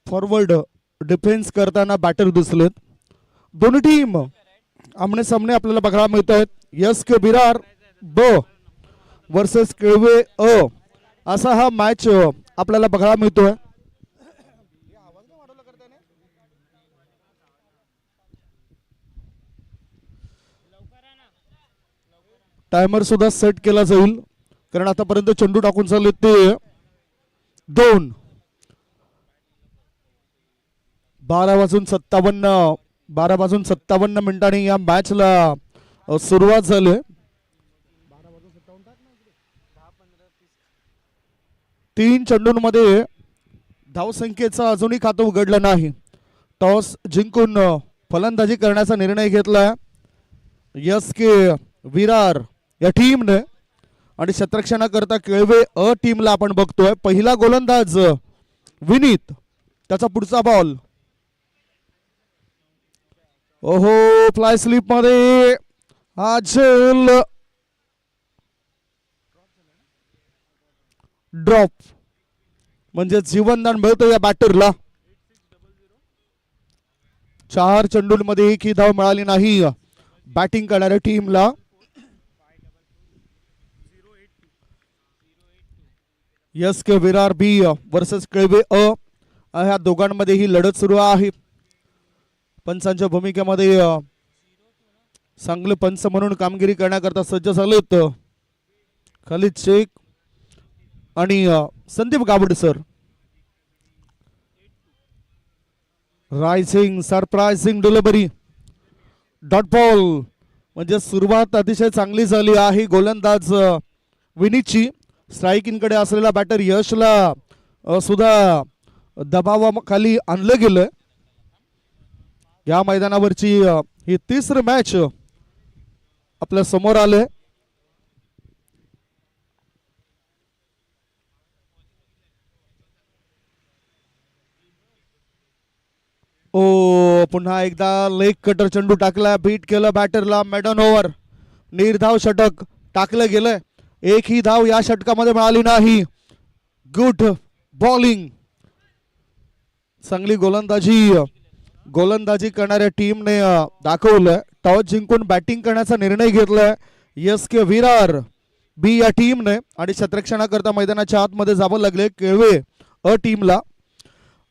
Forward defence करताना batter दिसलेत. दोन्ही team आमने सामने आपल्याला बघायला मिळत आहेत. एस के विरार ब वर्सेस केळवे अ असा हा मॅच आपल्याला बघायला मिळतोय. टायमर सुद्धा सेट केला जाईल कारण आतापर्यंत चेंडू टाकून चालले ते 2. 12:57 मिनिटांनी या मॅचला सुरुवात झाली. 3 चेंडूंमध्ये धावसंख्येचं अजूनही खातं उघडलं नाही. टॉस जिंकून फलंदाजी करण्याचा निर्णय घेतला एस के विरार या टीमने आणि क्षेत्ररक्षणाकरता केळवे अ टीमला आपण बघतोय. पहिला गोलंदाज विनीत, त्याचा पुढचा बॉल. ओहो, फ्लाय स्लिप मध्ये हा झेल ड्रॉप म्हणजे जीवनदान मिळतो या बॅटरला. 4 चेंडूंमध्ये एकही धाव मिळाली नाही बॅटिंग करणाऱ्या टीमला. एस के विरार बी वर्सेस केळवे अ ह्या दोघांमध्ये ही लढत सुरू आहे. पंचांच्या भूमिकेमध्ये चांगले पंच म्हणून कामगिरी करण्याकरता सज्ज झालेत खालिद शेख आणि Sandeep Gawade sir. Rising surprising delivery dot ball म्हणजे सुरुवात अतिशय चांगली झाली आहे गोलंदाज विनीतची. स्ट्राईकिंगकडे असलेला बॅटर यशला सुद्धा दबावाखाली आणलं गेलं. या मैदानावरची ही तिसरी मॅच आपल्या समोर आले. ओ पुन्हा एकदा लेग कटर चेंडू टाकला, बीट केलं बॅटरला. मेडन ओव्हर, निर्धाव षटक टाकलं गेलं. एकही धाव या षटकामध्ये मिळाली नाही. गुड बॉलिंग, चांगली गोलंदाजी करणाऱ्या टीमने दाखवलं. टॉस जिंकून बॅटिंग करण्याचा निर्णय घेतलाय एस के विरार बी या टीमने आणि क्षेत्ररक्षणाकरता मैदानाच्या आतमध्ये जावं लागले केळवे अ टीमला.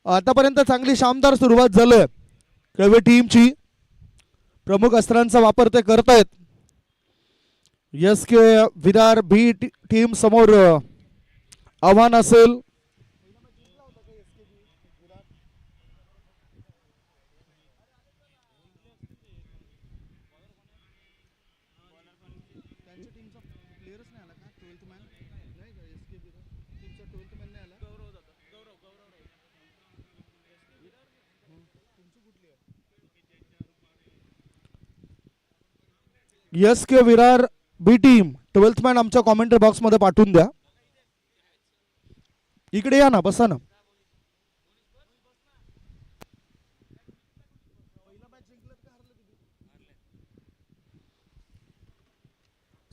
आतापर्यंत चांगली शानदार सुरुवात झाली केळवे टीमची. प्रमुख अस्त्रांचा वापर ते करतायत. एस के विरार बी टीम समोर आव्हान असेल. एस के Virar B team 12th man आमच्या कॉमेंट्री बॉक्स मध्ये पाठवून द्या. इकडे या ना, बसा ना.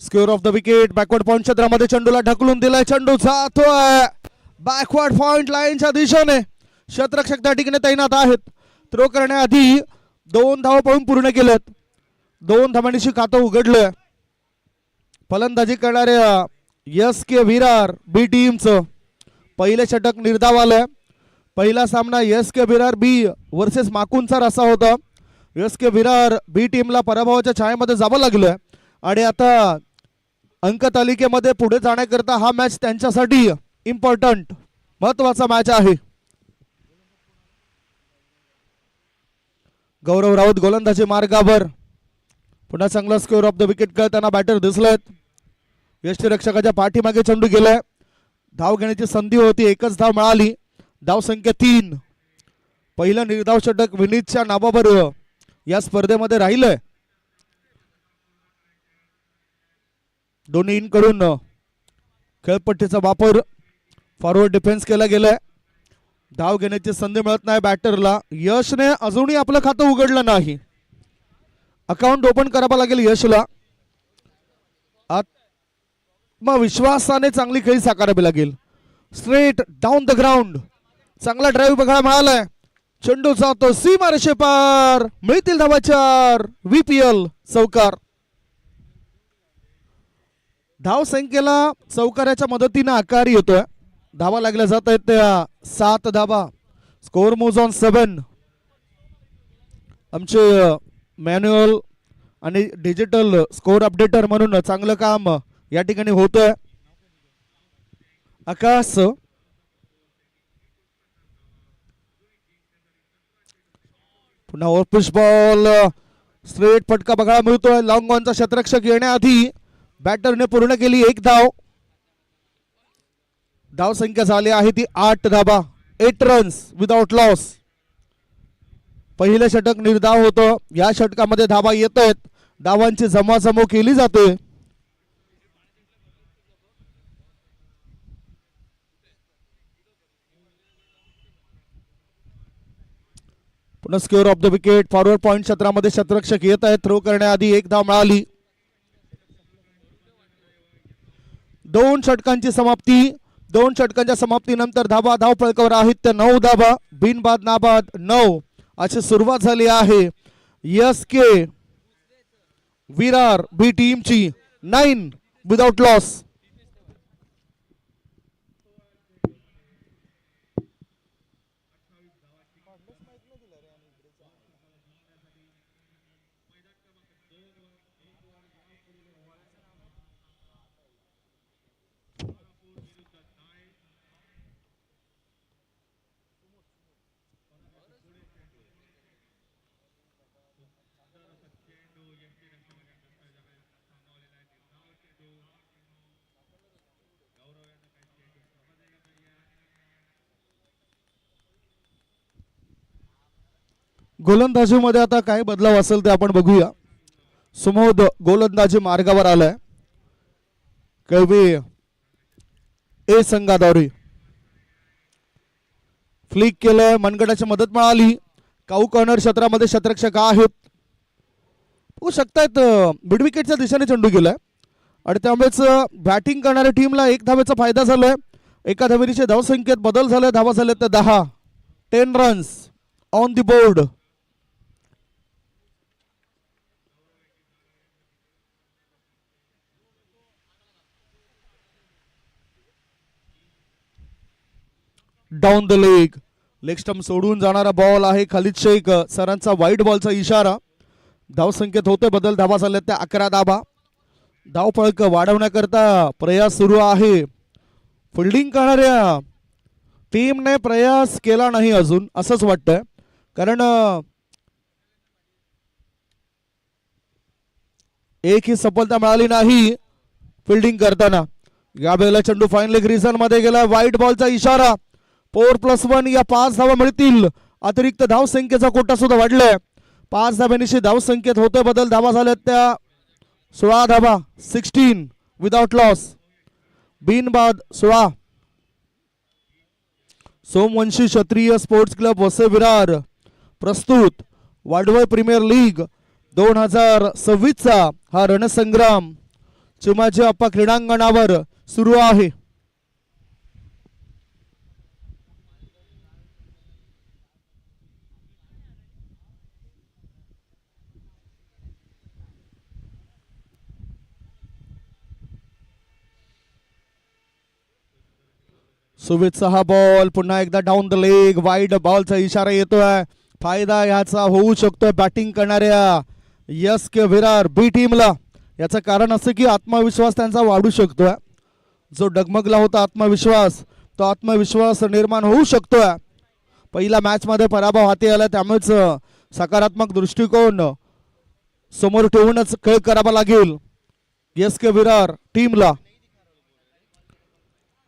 Square of the wicket. Backward point क्षेत्रामध्ये चेंडूला ढकलून दिलाय. चेंडू जातोय बॅकवर्ड पॉइंट लाईनच्या दिशेने. क्षेत्ररक्षक त्या ठिकाणी तैनात आहेत. थ्रो करण्याआधी 2 धावा पळून पूर्ण केल्यात. 2 धावांची खातं उघडलं. फलंदाजी करणाऱ्या एस के विरार बी टीमचं पहिले षटक निर्धाव आलंय. पहिला सामना एस के विरार बी वर्सेस माकुंचार असा होता. एस के विरार बी टीमला पराभवाच्या छायेमध्ये जावं लागलं आणि आता अंक तालिकेमध्ये पुढे जाण्याकरता हा मॅच त्यांच्यासाठी इम्पॉर्टंट महत्वाचा मॅच आहे. गौरव राऊत गोलंदाजी मार्गावर. पुन्हा चांगला स्क्वेअर ऑफ द विकेट करताना बॅटर दिसलेत. यष्टीरक्षकाच्या पाठीमागे चेंडू गेलाय. धाव घेण्याची संधी होती, एकच धाव मिळाली. धाव संख्या 3. पहिलं निर्धाव षटक विनीतच्या नावावर या स्पर्धेमध्ये राहिलंय. दोन्ही कडून खेळपट्टीचा वापर, फॉरवर्ड डिफेन्स केला गेलाय. धाव घेण्याची संधी मिळत नाही बॅटरला. यशने अजूनही आपलं खातं उघडलं नाही. अकाउंट ओपन करावं लागेल यशला. आत्मविश्वासाने चांगली खेळी साकारावी लागेल. स्ट्रेट डाऊन द ग्राउंड, चांगला ड्राईव्ह बघायला मिळालाय. चेंडू जातो सीमारेषे पार, मिळतील धावा 4. VPL चौकार. धाव संख्येला चौकाराच्या मदतीने आकार येतोय. धावा लागल्या जात आहेत त्या 7 धावा. Score moves on 7. आमचे मॅन्युअल आणि डिजिटल स्कोर अपडेटर म्हणून चांगलं काम या ठिकाणी होतंय. आकाश पुन्हा ऑफिस बॉल, स्ट्रेट फटका बघायला मिळतोय. लॉंग ऑनचा क्षेत्ररक्षक येण्याआधी बॅटरने पूर्ण केली 1 धाव. धाव संख्या झाली आहे ती 8 धावा. 8 रन्स विदाउट लॉस. पहिलं षटक निर्धाव होतं. या षटकामध्ये धावा येत आहेत. धावांची जमाजमो केली जाते. पुन्हा square of the wicket. Forward point क्षेत्रामध्ये क्षेत्ररक्षक येत आहेत. थ्रो करण्याआधी 1 धाव मिळाली. 2 षटकांची समाप्ती. 2 षटकांच्या समाप्तीनंतर धावा धावफलकावर आहेत त्या 9 धावा. बिनबाद नाबाद 9 अशी सुरुवात झाली आहे SK विरार बी टीमची. 9 विदाउट लॉस. गोलंदाजीमध्ये आता काय बदलाव असेल ते आपण बघूया. सुमोद गोलंदाजी मार्गावर आलाय. कळवी ए संघाद्वारे फ्लिक केलंय. मनगटाची मदत मिळाली. काऊ कॉर्नर क्षेत्रामध्ये क्षेत्ररक्षक आहेत. बघू शकतायत मिड विकेटच्या दिशेने चेंडू गेलाय आणि त्यामुळेच बॅटिंग करणाऱ्या टीमला 1 धावेचा फायदा झालाय. एका धावेची धावसंख्येत बदल झालाय. धावा झाल्या तर 10. 10 runs on the board. Down the leg. Leg stump सोडून जाणारा बॉल आहे. खालिद शेख सरांचा वाईट बॉलचा इशारा. धावसंख्येत होते बदल. धावा झाल्या त्या 11 धावा. धावफलक वाढवण्याकरता प्रयास सुरू आहे. फिल्डिंग करणाऱ्या टीमने प्रयास केला नाही अजून असंच वाटतंय. कारण एकही सफलता मिळाली नाही फिल्डिंग करताना. यावेळेला चेंडू फाईन लेग रिझन मध्ये गेला. वाईट बॉलचा इशारा. 4+1 या 5 धावा मिळतील. अतिरिक्त धाव संख्येचा कोटा सुद्धा वाढलाय. 5 धाव्यांशी धाव संख्येत होते बदल. धावा झाल्या त्या 16 धावा. 16 विदाउट लॉस. बिनबाद 16. सोमवंशी क्षत्रिय स्पोर्ट्स क्लब वसई विरार प्रस्तुत वाडवळ प्रीमियर लीग 2026चा हा रणसंग्राम चिमाजी अप्पा क्रीडांगणावर सुरू आहे. सुवितचा हा बॉल पुन्हा एकदा डाऊन द लेग. वाईड बॉलचा इशारा येतोय. फायदा याचा होऊ शकतोय बॅटिंग करणाऱ्या SK विरार बी टीमला. याचं कारण असं की आत्मविश्वास त्यांचा वाढू शकतोय. जो डगमगला होता आत्मविश्वास तो आत्मविश्वास निर्माण होऊ शकतोय. पहिल्या मॅच मध्ये पराभव हाती आला त्यामुळेच सकारात्मक दृष्टिकोन समोर ठेवूनच खेळ करावा लागेल SK विरार टीमला.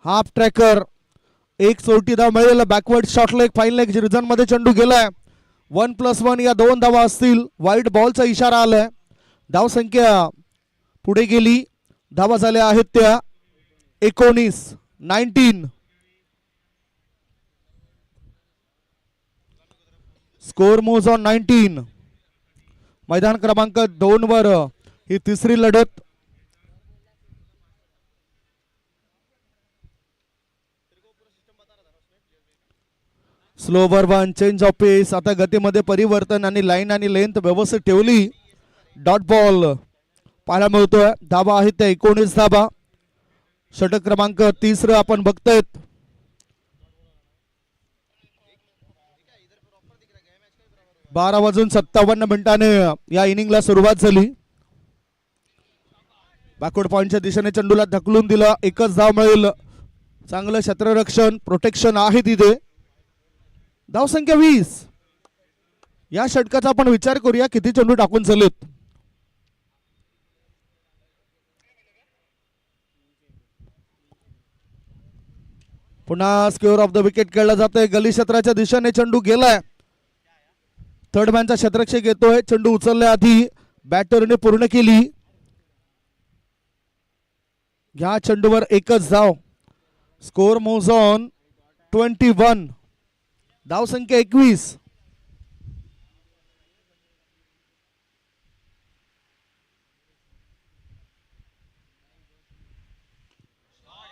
हाफ ट्रॅकर, एक चौटी धाव मिळेल. Backward shot leg fine leg reason मध्ये चेंडू गेलाय. 1+1 या 2 धावा असतील. वाईट बॉलचा इशारा आलाय. धाव संख्या पुढे गेली. धावा झाल्या आहेत त्या 19. Score moves on 19. मैदान क्रमांक 2 वर ही तिसरी लढत. स्लो वन, चेंज ऑफ पेस. आता गतीमध्ये परिवर्तन आणि लाईन आणि लेंथ व्यवस्थित ठेवली. डॉट बॉल पाहायला मिळतोय. धावा आहेत त्या 19 धावा. षटक क्रमांक 30 आपण बघतायत. बारा वाजून 57 मिनिटाने या इनिंगला सुरुवात झाली. बॅकवर्ड पॉइंटच्या दिशेने चेंडूला ढकलून दिला. एकच धाव मिळेल. चांगलं क्षेत्ररक्षण प्रोटेक्शन आहे तिथे. धाव संख्या 20. या षटकाचा आपण विचार करूया किती चेंडू टाकून झालेत. पुन्हा स्क्वेअर ऑफ द विकेट खेळला जातोय. गली क्षेत्राच्या दिशेने चेंडू गेलाय. थर्ड मॅनचा क्षेत्ररक्षक येतोय. चेंडू उचलल्या आधी बॅटरने पूर्ण केली. या चेंडूवर एकच धाव. Score moves on 21. धाव संख्या 21.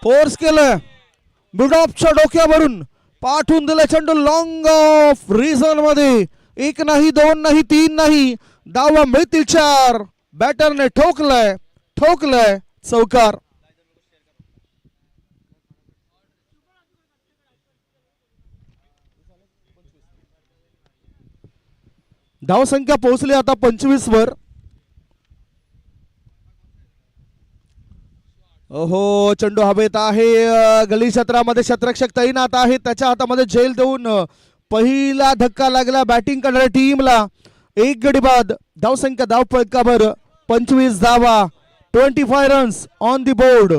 फोर्स केलं. मिड ऑफच्या डोक्यावरून पाठवून दिलं चेंडू लॉंग ऑफ रिझन मध्ये. एक नाही, दोन नाही, तीन नाही, धावा मिळतील 4. बॅटरने ठोकलंय चौकार. धाव संख्या पोहोचली आता 25 वर. ओहो, चेंडू हवेत आहे. गली क्षेत्रामध्ये क्षेत्ररक्षक तैनात आहे. त्याच्या हातामध्ये झेल देऊन पहिला धक्का लागला बॅटिंग करणाऱ्या टीमला. एक गडी बाद. धाव संख्या धाव फलकावर 25 धावा. 25 रन्स ऑन दी बोर्ड.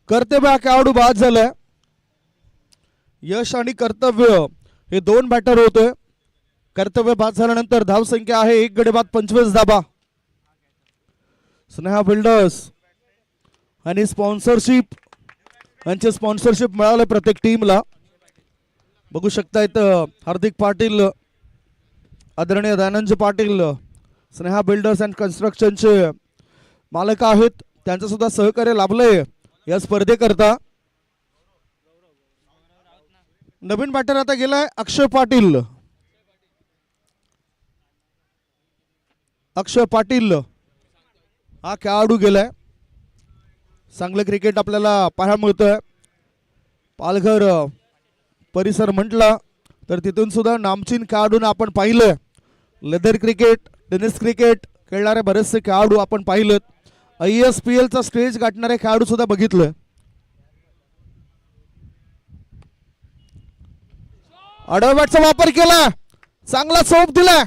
कर्तव्य खेळाडू बाद झालाय. यश आणि कर्तव्य हे 2 बॅटर होते. कर्तव्य बाद झाल्यानंतर धाव संख्या आहे 1 गडी बाद 25 धावा. स्नेहा बिल्डर्स आणि स्पॉन्सरशिप यांचे स्पॉन्सरशिप मिळाले प्रत्येक टीमला. बघू शकतायत हार्दिक पाटील, आदरणीय दयानंद पाटील स्नेहा बिल्डर्स अँड कन्स्ट्रक्शनचे मालक आहेत. त्यांचं सुद्धा सहकार्य लाभलंय या स्पर्धेकरता. नवीन बॅटर आता गेलाय अक्षय पाटील. हा खेळाडू गेलाय. चांगलं क्रिकेट आपल्याला पाहायला मिळतंय. पालघर परिसर म्हटला तर तिथून सुद्धा नामचीन खेळाडूंना आपण पाहिलं. लेदर क्रिकेट, टेनिस क्रिकेट खेळणारे बरेचसे खेळाडू आपण पाहिलं. ISPL चा स्टेज गाठणारे खेळाडू सुद्धा बघितलं. आडव्या बॅटचा वापर केला. चांगला चोप दिला.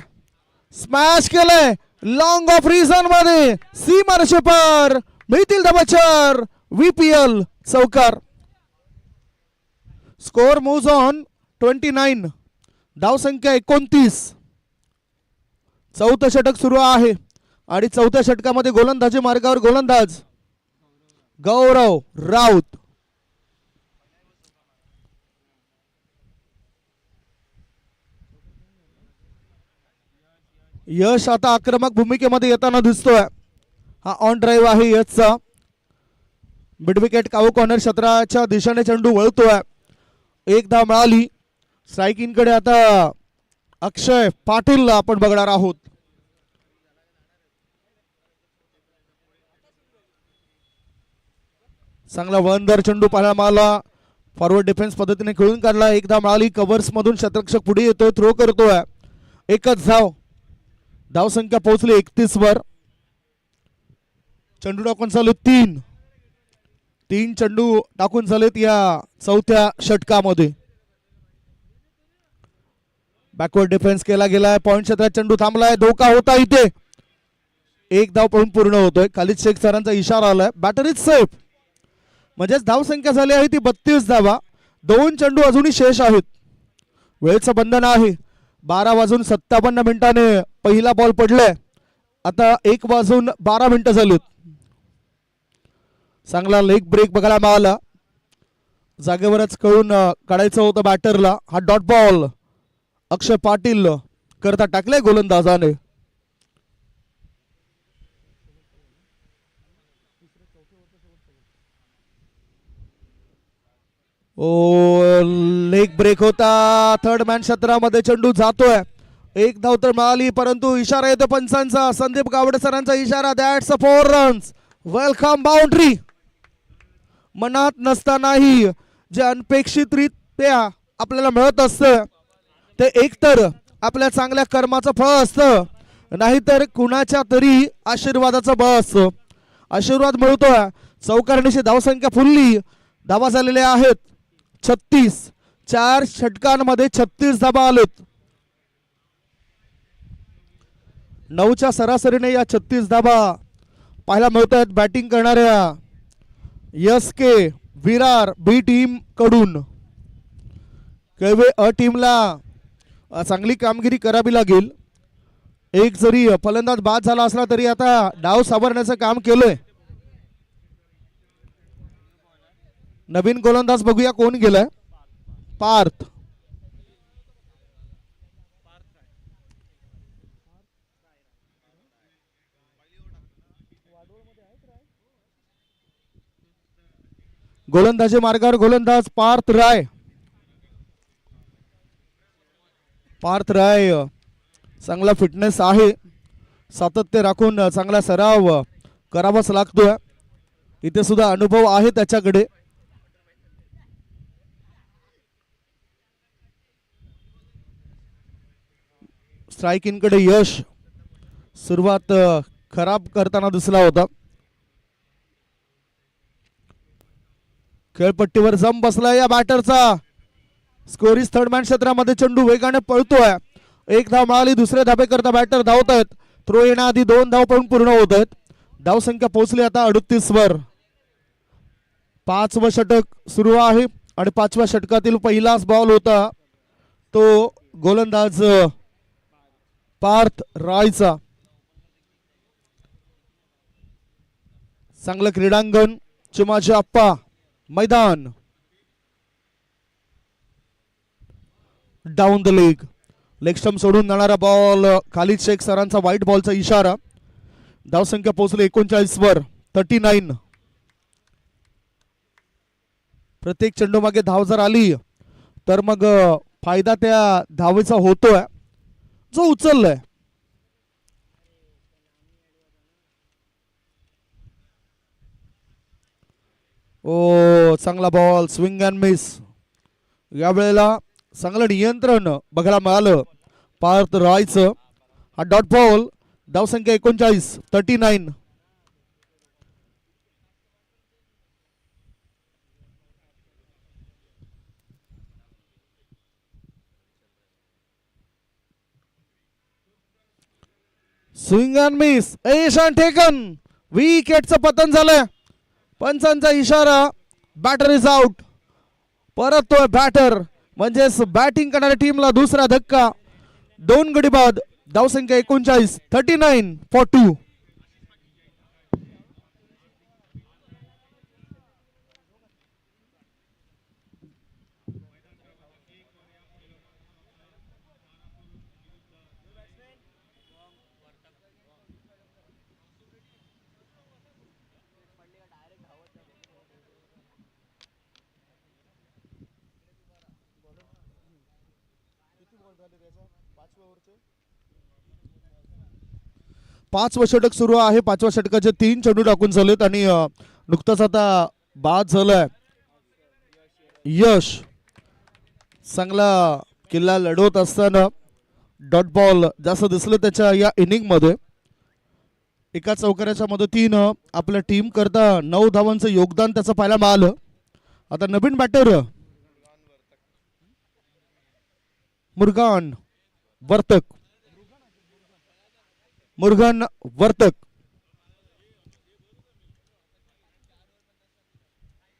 स्मॅश केलाय लॉंग ऑफ रिझन मध्ये. सीमारेषेपार मिळतील धावा 4. VPL चौकार. Score moves on 29. धाव संख्या 29. चौथं षटक सुरू आहे आणि चौथ्या षटकामध्ये गोलंदाजी मार्गावर गोलंदाज गौरव राऊत. यश आता आक्रमक भूमिकेमध्ये येताना दिसतोय. हा ऑन ड्राईव्ह आहे यशचा. मिड विकेट काऊ कॉर्नर क्षेत्राच्या दिशेने चेंडू वळतोय. 1 धाव मिळाली. स्ट्राईक कडे आता अक्षय पाटील आपण बघणार आहोत. चांगला वनदार चेंडू पाहायला मिळाला. फॉरवर्ड डिफेन्स पद्धतीने खेळून काढला. 1 धाव मिळाली. कव्हर्स मधून क्षेत्ररक्षक पुढे येतोय, थ्रो करतोय. एकच धाव. धाव संख्या पोहोचली 31 वर. चेंडू टाकून झाले 3 चेंडू टाकून झालेत या चौथ्या षटकामध्ये. बॅकवर्ड डिफेन्स केला गेलाय. पॉइंट क्षेत्रात चेंडू थांबलाय. धोका होता इथे. एक धाव पळून पूर्ण होतोय. खालिद शेख सरांचा इशारा आलाय. Batter is safe. म्हणजेच धाव संख्या झाली आहे ती 32 धावा. 2 चेंडू अजूनही शेष आहेत. वेळेचं बंधन आहे. 12:57 पहिला बॉल पडलाय. आता 1:12 झालीत. चांगला लेग ब्रेक बघायला मिळाला. जागेवरच कळून काढायचं होतं बॅटरला. हा डॉट बॉल अक्षय पाटील करता टाकलाय गोलंदाजाने. लेग ब्रेक होता. थर्ड मॅन क्षेत्रामध्ये चेंडू जातोय. एक धाव तर मिळाली परंतु इशारा येतो पंचांचा. संदीप गावडे सरांचा इशारा. That's a 4 runs. Welcome boundary. मनात नसतानाही जे अनपेक्षितरित्या आपल्याला मिळत असतं ते एकतर आपल्या चांगल्या कर्माचं फळ असतं, नाहीतर कुणाच्या तरी आशीर्वादाचं बळ असतं. आशीर्वाद मिळतोय. चौकारणीची धावसंख्या फुलली. धावा झालेल्या आहेत 36. 4 षटकांमध्ये 36 धावा आलेत. 9च्या सरासरीने या 36 धावा पाहायला मिळत आहेत बॅटिंग करणाऱ्या SK विरार बी टीम कडून. केळवे अ टीमला चांगली कामगिरी करावी लागेल. एक जरी फलंदाज बाद झाला असला तरी आता डाव सावरण्याचं काम केलंय. नवीन गोलंदाज बघूया कोण गेलाय. पार्थ. गोलंदाजी मार्गावर गोलंदाज पार्थ राय. पार्थ राय चांगला फिटनेस आहे. सातत्य राखून चांगला सराव करावाच लागतोय. इथे सुद्धा अनुभव आहे त्याच्याकडे. स्ट्रायकिंग कडे यश सुरुवात खराब करताना दिसला होता. खेळपट्टीवर जम बसला या बॅटरचा. स्कोरीज थर्ड मॅन क्षेत्रामध्ये चेंडू वेगाने पळतोय. एक धाव मिळाली. दुसऱ्या धाबे करता बॅटर धावत आहेत. थ्रो येण्याआधी 2 धाव पळून पूर्ण होत आहेत. धाव संख्या पोहोचली आता 38 वर. 5वं षटक सुरू आहे आणि 5व्या षटकातील पहिलाच बॉल होता तो गोलंदाज पार्थ रायचा. चांगलं क्रीडांगण. चिमाचे आप्पा मैदान. Down the leg. Leg stump सोडून जाणारा बॉल. खालिद शेख सरांचा व्हाईट बॉलचा इशारा. धावसंख्या पोहोचली 39 वर. 39. प्रत्येक चेंडू मागे धाव जर आली तर मग फायदा त्या धावेचा होतोय जो उचललाय. ओ चांगला बॉल. Swing and miss. यावेळेला चांगलं नियंत्रण बघायला मिळालं पार्थ रायचं. हा डॉट बॉल. धावसंख्या 39. 39. Swing and miss. एशान टेकन. विकेटचं पतन झालंय. पंचांचा इशारा. Batter is out. परत तो बॅटर म्हणजेच बॅटिंग करणाऱ्या टीमला दुसरा धक्का. 2 गडी बाद. धावसंख्या 39. 39 for 2. पाचवं षटक सुरू आहे. 5व्या षटकाचे 3 चेंडू टाकून चाललेत आणि नुकताच आता बाद झालाय यश. चांगला किल्ला लढवत असताना डॉट बॉल जास्त दिसलं त्याच्या या इनिंग मध्ये. एका चौकाराच्या मदतीनं आपल्या टीम करता 9 धावांचं योगदान त्याचं पाहायला मिळालं. आता नवीन बॅटर मुरगन वर्तक.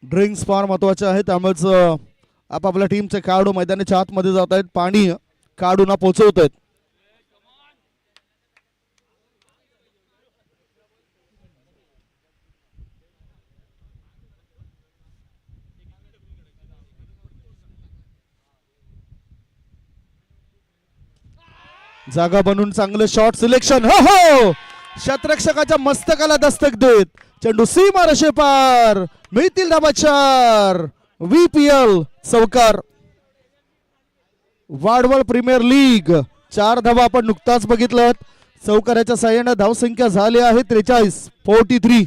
ड्रिंक्स फार महत्वाचे आहे, त्यामुळेच आपापल्या टीमचे खेळाडू मैदानाच्या आतमध्ये जात आहेत, पाणी खेळाडूंना पोहोचवत आहेत. जागा बनवून चांगलं शॉट सिलेक्शन. हो हो, शतरक्षकाच्या मस्तकाला दस्तक देत चेंडू सीमा रेषे पार, मिळतील धाबा 4. VPL चौकार. वाडवळ प्रीमियर लीग 4 धावा आपण नुकताच बघितलं. चौकाराच्या साह्याने धावसंख्या झाली आहे 43.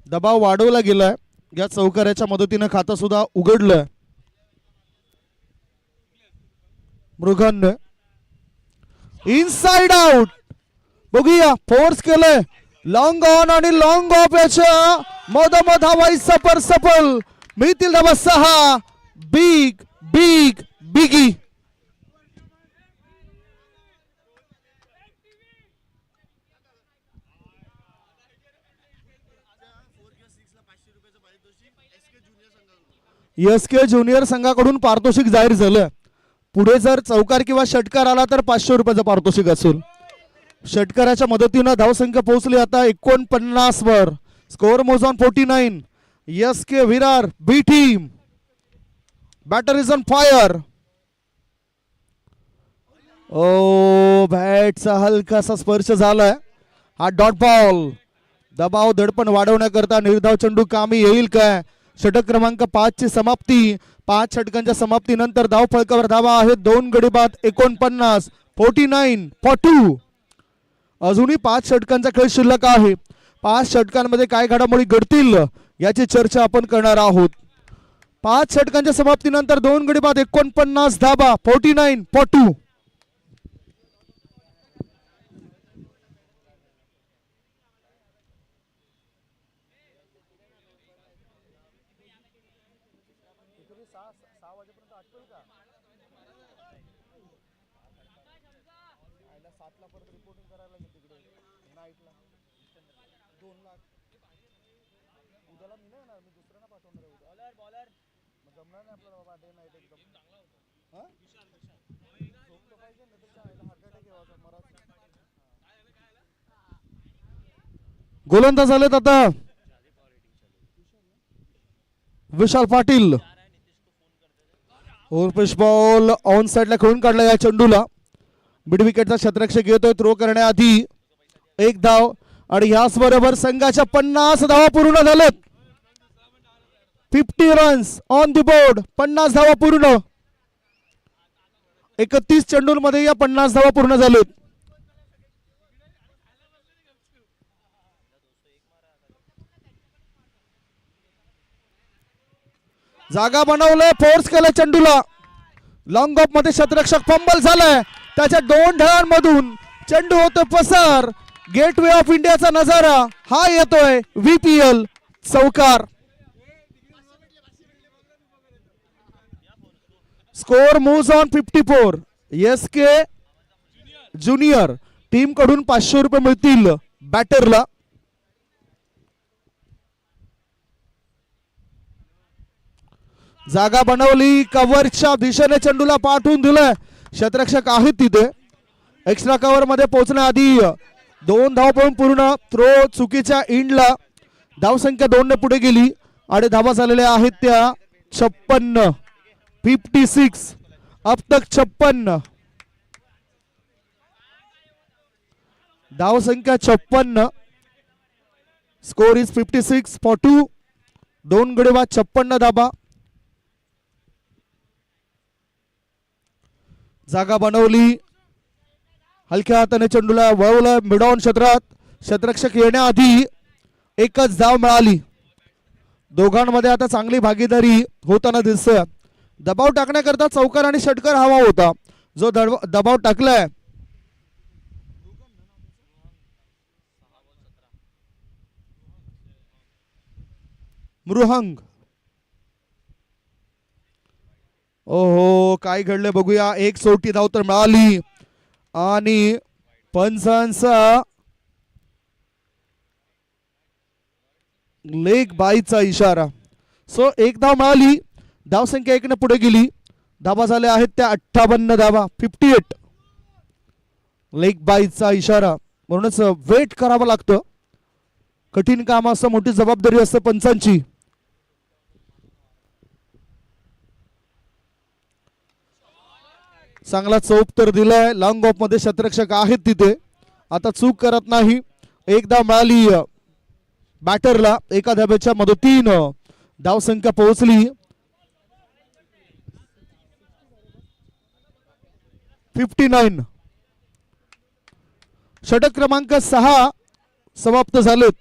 दबाव वाढवला गेलाय. या चौकाराच्या मदतीने खातं सुद्धा उघडलंय. मृगन इनसाइड आउट. बघूया, फोर्स केलंय, लॉंग ऑन आणि लॉंग ऑफ याच्या मधोमध हवाई सफल. मिळतील धावा 6. Big big biggie. SK junior संघाकडून पारितोषिक जाहीर झालं. पुढे जर चौकार किंवा षटकार आला तर 500 रुपयाचं पारितोषिक असेल. षटकाराच्या मदतीनं धावसंख्या पोहोचली आता 49 वर. स्कोअर मोज on 49. SK Virar B team. Batter is on fire. Oh, बॅटचा हलकासा स्पर्श झालाय. हा डॉट बॉल. दबाव दडपण वाढवण्याकरता निर्धाव चेंडू कामी येईल काय? षटक क्रमांक 5 ची समाप्ती. 5 षटकांच्या समाप्तीनंतर धाव फलकावर धावा आहेत 2 गडी बाद 49. 49 for 2. अजूनही 5 षटकांचा खेळ शिल्लक आहे. 5 षटकांमध्ये काय घडामोडी घडतील याची चर्चा आपण करणार आहोत. 5 षटकांच्या समाप्तीनंतर 2 गडी बाद 49 धावा. 49 for 2. गोलंदाज झालेत आता Vishal Patil. Overpitch ball on साइडला खेळून काढला या चेंडूला. मिड विकेटचा क्षेत्ररक्षक येतोय थ्रो करण्याआधी 1 धाव आणि याच बरोबर संघाच्या 50 धावा पूर्ण झाल्यात. 50 रन्स ऑन द बोर्ड. 50 धावा पूर्ण. 31 चेंडूंमध्ये या 50 धावा पूर्ण झालेत. जागा बनवलंय, फोर्स केलं चेंडूला. लॉंग ऑफ मध्ये क्षेत्ररक्षक फंबल झालाय. त्याच्या 2 ढळांमधून चेंडू होतो पसार. गेटवे ऑफ इंडियाचा नजारा हा येतोय. VPL चौकार. Score moves on 54. SK junior team कडून 500 रुपये मिळतील बॅटरला. जागा बनवली, कव्हरच्या दिशेने चेंडूला पाठवून दिलंय. क्षेत्ररक्षक आहेत तिथे. एक्स्ट्रा कव्हर मध्ये पोहोचण्याआधी 2 धाव पळून पूर्ण. थ्रो चुकीच्या इंडला. धावसंख्या 2 ने पुढे गेली आणि धावा झालेल्या आहेत त्या 56. 56 अब तक 56. धावसंख्या 56. Score is 56 for 2. 2 गडी बाद 56 धाबा. जागा बनवली, हलक्या हाताने चेंडूला वळवलं मिड ऑन क्षेत्रात. क्षेत्ररक्षक येण्याआधी 1च धाव मिळाली. दोघांमध्ये आता चांगली भागीदारी होताना दिसतोय. दबाव टाकण्याकरता चौकार आणि षटकार हवा होता. जो दबाव टाकलाय मृहंग. ओहो, काय घडले बघूया. 1 सोटी धाव तर मिळाली आणि पंचांचा लेग बाईचा इशारा. सो एक धाव मिळाली, धावसंख्या 1 ने पुढे गेली. धावा झाल्या आहेत त्या 58 धावा, 58. लेग बाईचा इशारा म्हणूनच वेट करावं लागतं. कठीण काम असं, मोठी जबाबदारी असते पंचांची. चांगला चौक तर दिलाय. लॉंग ऑफ मध्ये शतरक्षक आहेत तिथे, आता चूक करत नाही. एकदा मिळाली बॅटरला, एका धाब्याच्या मदतीनं धावसंख्या पोहोचली 59. षटक क्रमांक 6 समाप्त झालेत.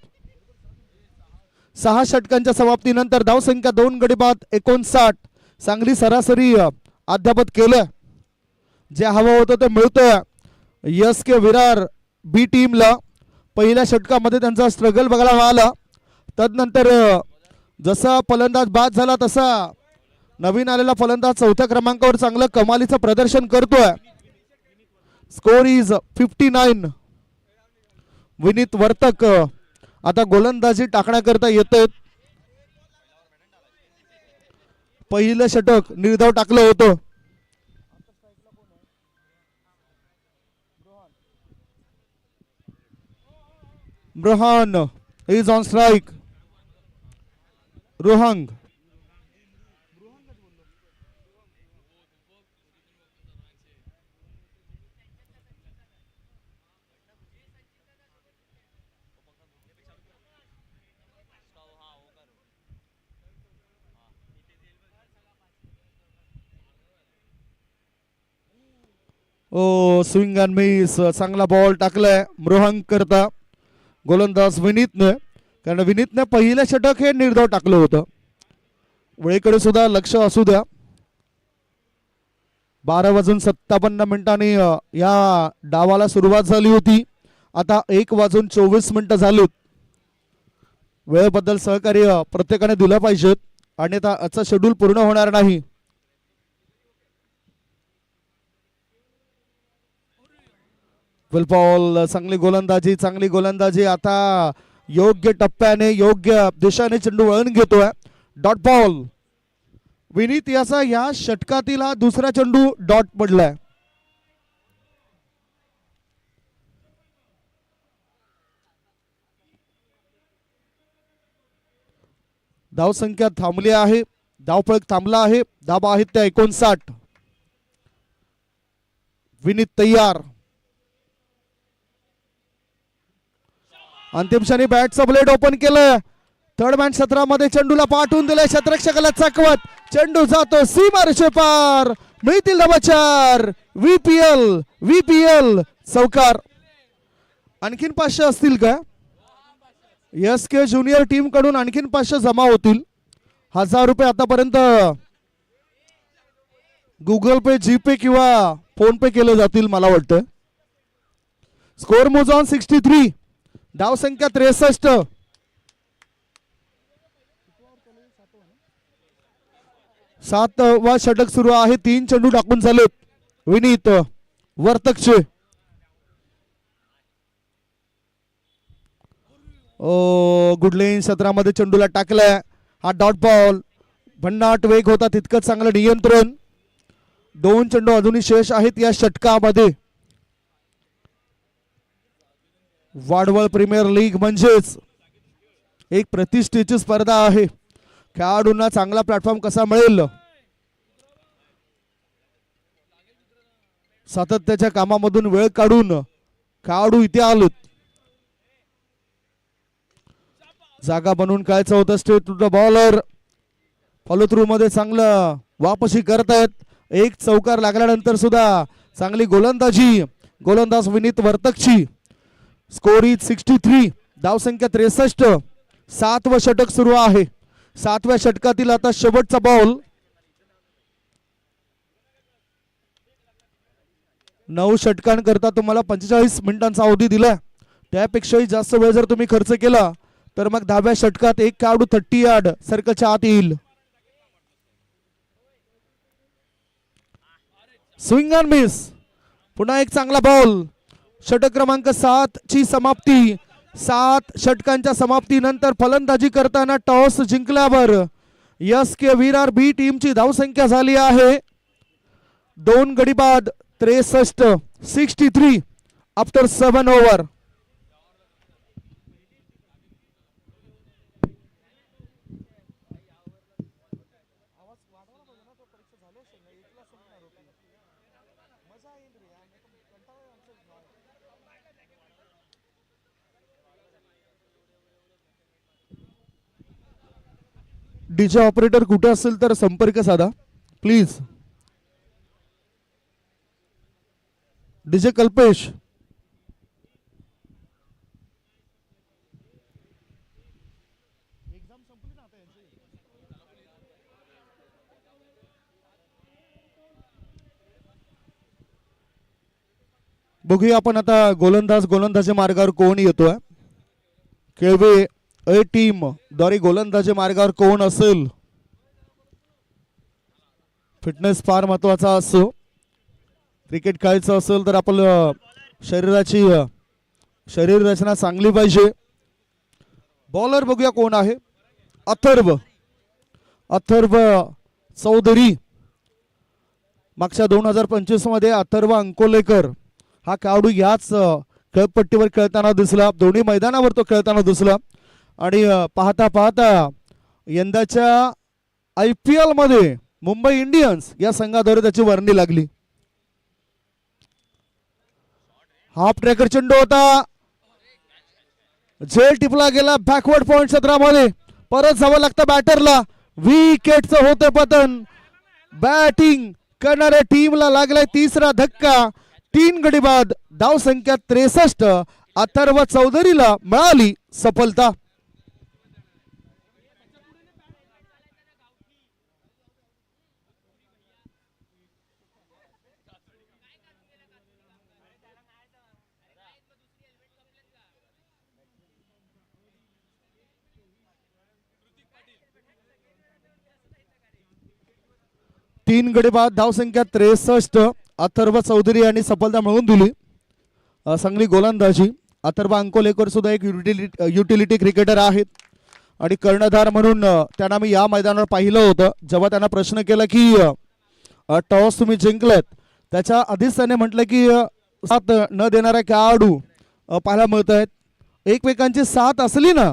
6 षटकांच्या समाप्तीनंतर धावसंख्या 2 गडी बाद 59. चांगली सरासरी अद्यापत केलं. जे हवं होतं ते मिळतंय एस के विरार बी टीमला. पहिल्या षटकामध्ये त्यांचा स्ट्रगल बघायला मिळाला. तदनंतर जसा फलंदाज बाद झाला तसा नवीन आलेला फलंदाज चौथ्या क्रमांकावर चांगलं कमालीचं प्रदर्शन करतोय. Score is 59. विनीत वर्तक आता गोलंदाजी टाकण्याकरता येत आहेत. पहिलं षटक निर्धाव टाकलं होतं. ब्रहान इज ऑन स्ट्राइक. रोहंग ओ स्विंग अँड मिस. चांगला बॉल टाकलाय मृहंग करता गोलंदाज विनीतने, कारण विनीतने पहिलं षटक हे निर्धाव टाकलं होतं. वेळेकडे सुद्धा लक्ष असू द्या. 12:57 या डावाला सुरुवात झाली होती. आता 1:24 झालीत. वेळेबद्दल सहकार्य प्रत्येकाने दिलं पाहिजेत, अन्यथा आजचा शेड्यूल पूर्ण होणार नाही. विलपॉल चांगली गोलंदाजी. आता योग्य टप्प्याने योग्य दिशेने चेंडू वळण घेतोय. Dot ball. विनीत याचा या षटकातील हा दुसरा चेंडू डॉट पडलाय. धावसंख्या थांबली आहे, धावफलक थांबला आहे. धाबा आहेत त्या 59. विनीत तयार. अंतिम क्षणी बॅटचं ब्लेड ओपन केलं. थर्ड मॅन क्षेत्रामध्ये चेंडूला पाठवून दिले. क्षेत्ररक्षकाला चकवत चेंडू जातो सीमारेषे पार. मिळतील धाबा 4. व्हीपीएल चौकार. आणखीन 500 असतील का? एस के ज्युनियर टीम कडून आणखीन 500 जमा होतील. 1000 रुपये आतापर्यंत गुगल पे, जीपे किंवा फोन पे केले जातील मला वाटतं. स्कोर मोज ऑन 63. धावसंख्या 63. 7वा षटक सुरू आहे. 3 चेंडू टाकून झालेत विनीत वर्तकचे. गुडलेन क्षेत्रामध्ये चेंडूला टाकलाय. हा डॉट बॉल. भन्नाट वेग होता, तितकं चांगलं नियंत्रण. 2 चेंडू अजूनही शेष आहेत या षटकामध्ये. वाडवळ प्रीमियर लीग म्हणजेच एक प्रतिष्ठेची स्पर्धा आहे. खेळाडूंना चांगला प्लॅटफॉर्म कसा मिळेल, सातत्याच्या कामामधून वेळ काढून खेळाडू इथे आलेत. जागा बनवून खेळायचं होतं. Straight to the bowler. Follow through मध्ये चांगलं वापसी करतायत. एक चौकार लागल्यानंतर सुद्धा चांगली गोलंदाजी गोलंदाज विनीत वर्तकची. Score is 63. धावसंख्या 63. 7वं षटक सुरू आहे. 7व्या षटकातील आता शेवटचा बॉल. 9 षटकांकरता तुम्हाला 45 मिनिटांचा अवधी दिला. त्यापेक्षाही जास्त वेळ जर तुम्ही खर्च केला तर मग 10व्या षटकात एक खेळाडू 30 यार्ड सर्कलच्या आत येईल. Swing and miss. पुन्हा एक चांगला बॉल. षटक क्रमांक 7 ची समाप्ती 7 षटकांच्या समाप्तीनंतर फलंदाजी करताना टॉस जिंकल्यावर SK विरार बी टीमची धावसंख्या झाली आहे 2 गडी बाद 63 63 आफ्टर 7 ओव्हर. डीजे ऑपरेटर कुठे असेल तर संपर्क साधा प्लीज. डीजे कल्पेश बघूया आपण आता गोलंदाजी मार्गावर कोण येतोय. केळवे ए टीम द्वारे गोलंदाजी मार्गावर कोण असेल. फिटनेस फार महत्वाचा असतो. क्रिकेट खेळायचं असेल तर आपलं शरीर रचना चांगली पाहिजे. बॉलर बघूया कोण आहे. अथर्व चौधरी. मागच्या 2025 मध्ये अथर्व अंकोलेकर हा खेळाडू याच खेळपट्टीवर खेळताना दिसला. दोन्ही मैदानावर तो खेळताना दिसला आणि पाहता पाहता यंदाच्या IPL मध्ये मुंबई इंडियन्स या संघाद्वारे त्याची वर्णी लागली. हाफ ट्रॅकर चेंडू होता. झेल टिपला गेला बॅकवर्ड पॉइंट क्षेत्रामध्ये. परत जावं लागतं बॅटरला. विकेटचं होतं पतन. बॅटिंग करणाऱ्या टीमला लागलाय तिसरा धक्का. 3 गडी बाद धाव संख्या 63. अथर्व चौधरीला मिळाली सफलता. तीन गडी बाद धाव संख्या 63. अथर्व चौधरी यांनी सफलता मिळवून दिली. चांगली गोलंदाजी. अथर्व अंकोलेकर सुद्धा एक युटिलिटी क्रिकेटर आहेत आणि कर्णधार म्हणून त्यांना मी या मैदानावर पाहिलं होतं. जेव्हा त्यांना प्रश्न केला की टॉस तुम्ही जिंकलेत त्याच्या आधीच त्याने म्हटलं की साथ न देणारा खेळाडू पाहायला मिळत आहेत. एकमेकांची साथ असली ना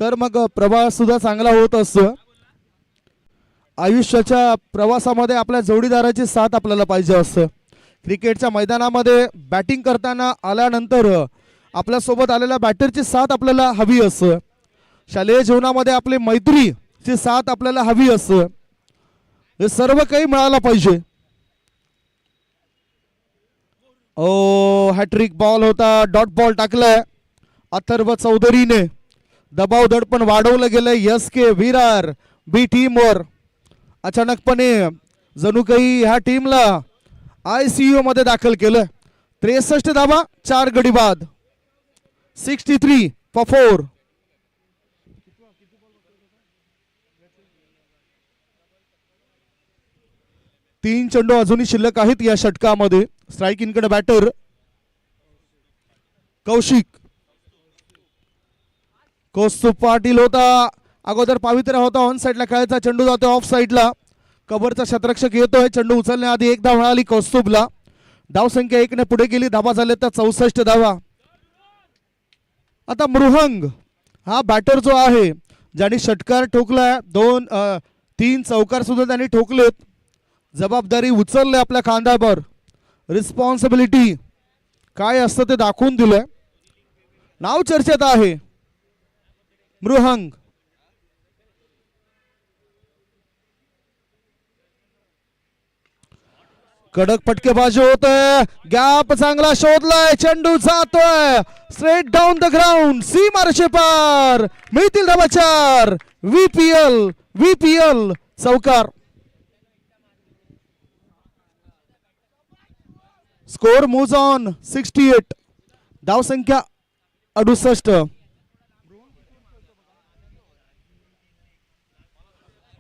तर मग प्रवास सुद्धा चांगला होत असतो. आयुष्याच्या प्रवासामध्ये आपल्या जोडीदाराची साथ आपल्याला पाहिजे असतं. क्रिकेटच्या मैदानामध्ये बॅटिंग करताना आल्यानंतर आपल्यासोबत आलेल्या बॅटरची साथ आपल्याला हवी असतं. शालेय जीवनामध्ये आपली मैत्रीची साथ आपल्याला हवी असतं. हे सर्व काही मिळालं पाहिजे. हॅट्रिक बॉल होता. डॉट बॉल टाकलाय अथर्व चौधरीने. दबाव दडपण वाढवलं गेलंय SK विरार बी टीमवर. अचानकपणे जणू काही ह्या टीमला ICU मध्ये दाखल केलं. 63 धावा 4 गडी बाद 63 for 4. तीन चेंडू अजूनही शिल्लक आहेत या षटकामध्ये. स्ट्राइक इनकडे बॅटर कौस्तुभ पाटील होता. अगोदर पावित्र्य होता. ऑन साइडला खेळायचा चेंडू जातोय ऑफ साइडला. कव्हरचा क्षेत्ररक्षक येतोय. चेंडू उचलण्याआधी एक धाव मिळाली कौस्तुभला. धावसंख्या 1 ने पुढे गेली. धावा झाल्या तर 64 धावा. आता मृहंग हा बॅटर जो आहे ज्याने षटकार ठोकलाय 2-3 चौकार सुद्धा त्यांनी ठोकलेत. जबाबदारी उचलले आपल्या खांद्यावर. रिस्पॉन्सिबिलिटी काय असतं ते दाखवून दिलंय. नाव चर्चेत आहे मृहंग. कडक फटकेबाजी होतोय. गॅप चांगला शोधलाय. चेंडू जातोय स्ट्रेट डाऊन द ग्राउंड. सीमारेषे पार. मिळतील धावा 4. VPL चौकार. Score moves on 68. धाव संख्या 68.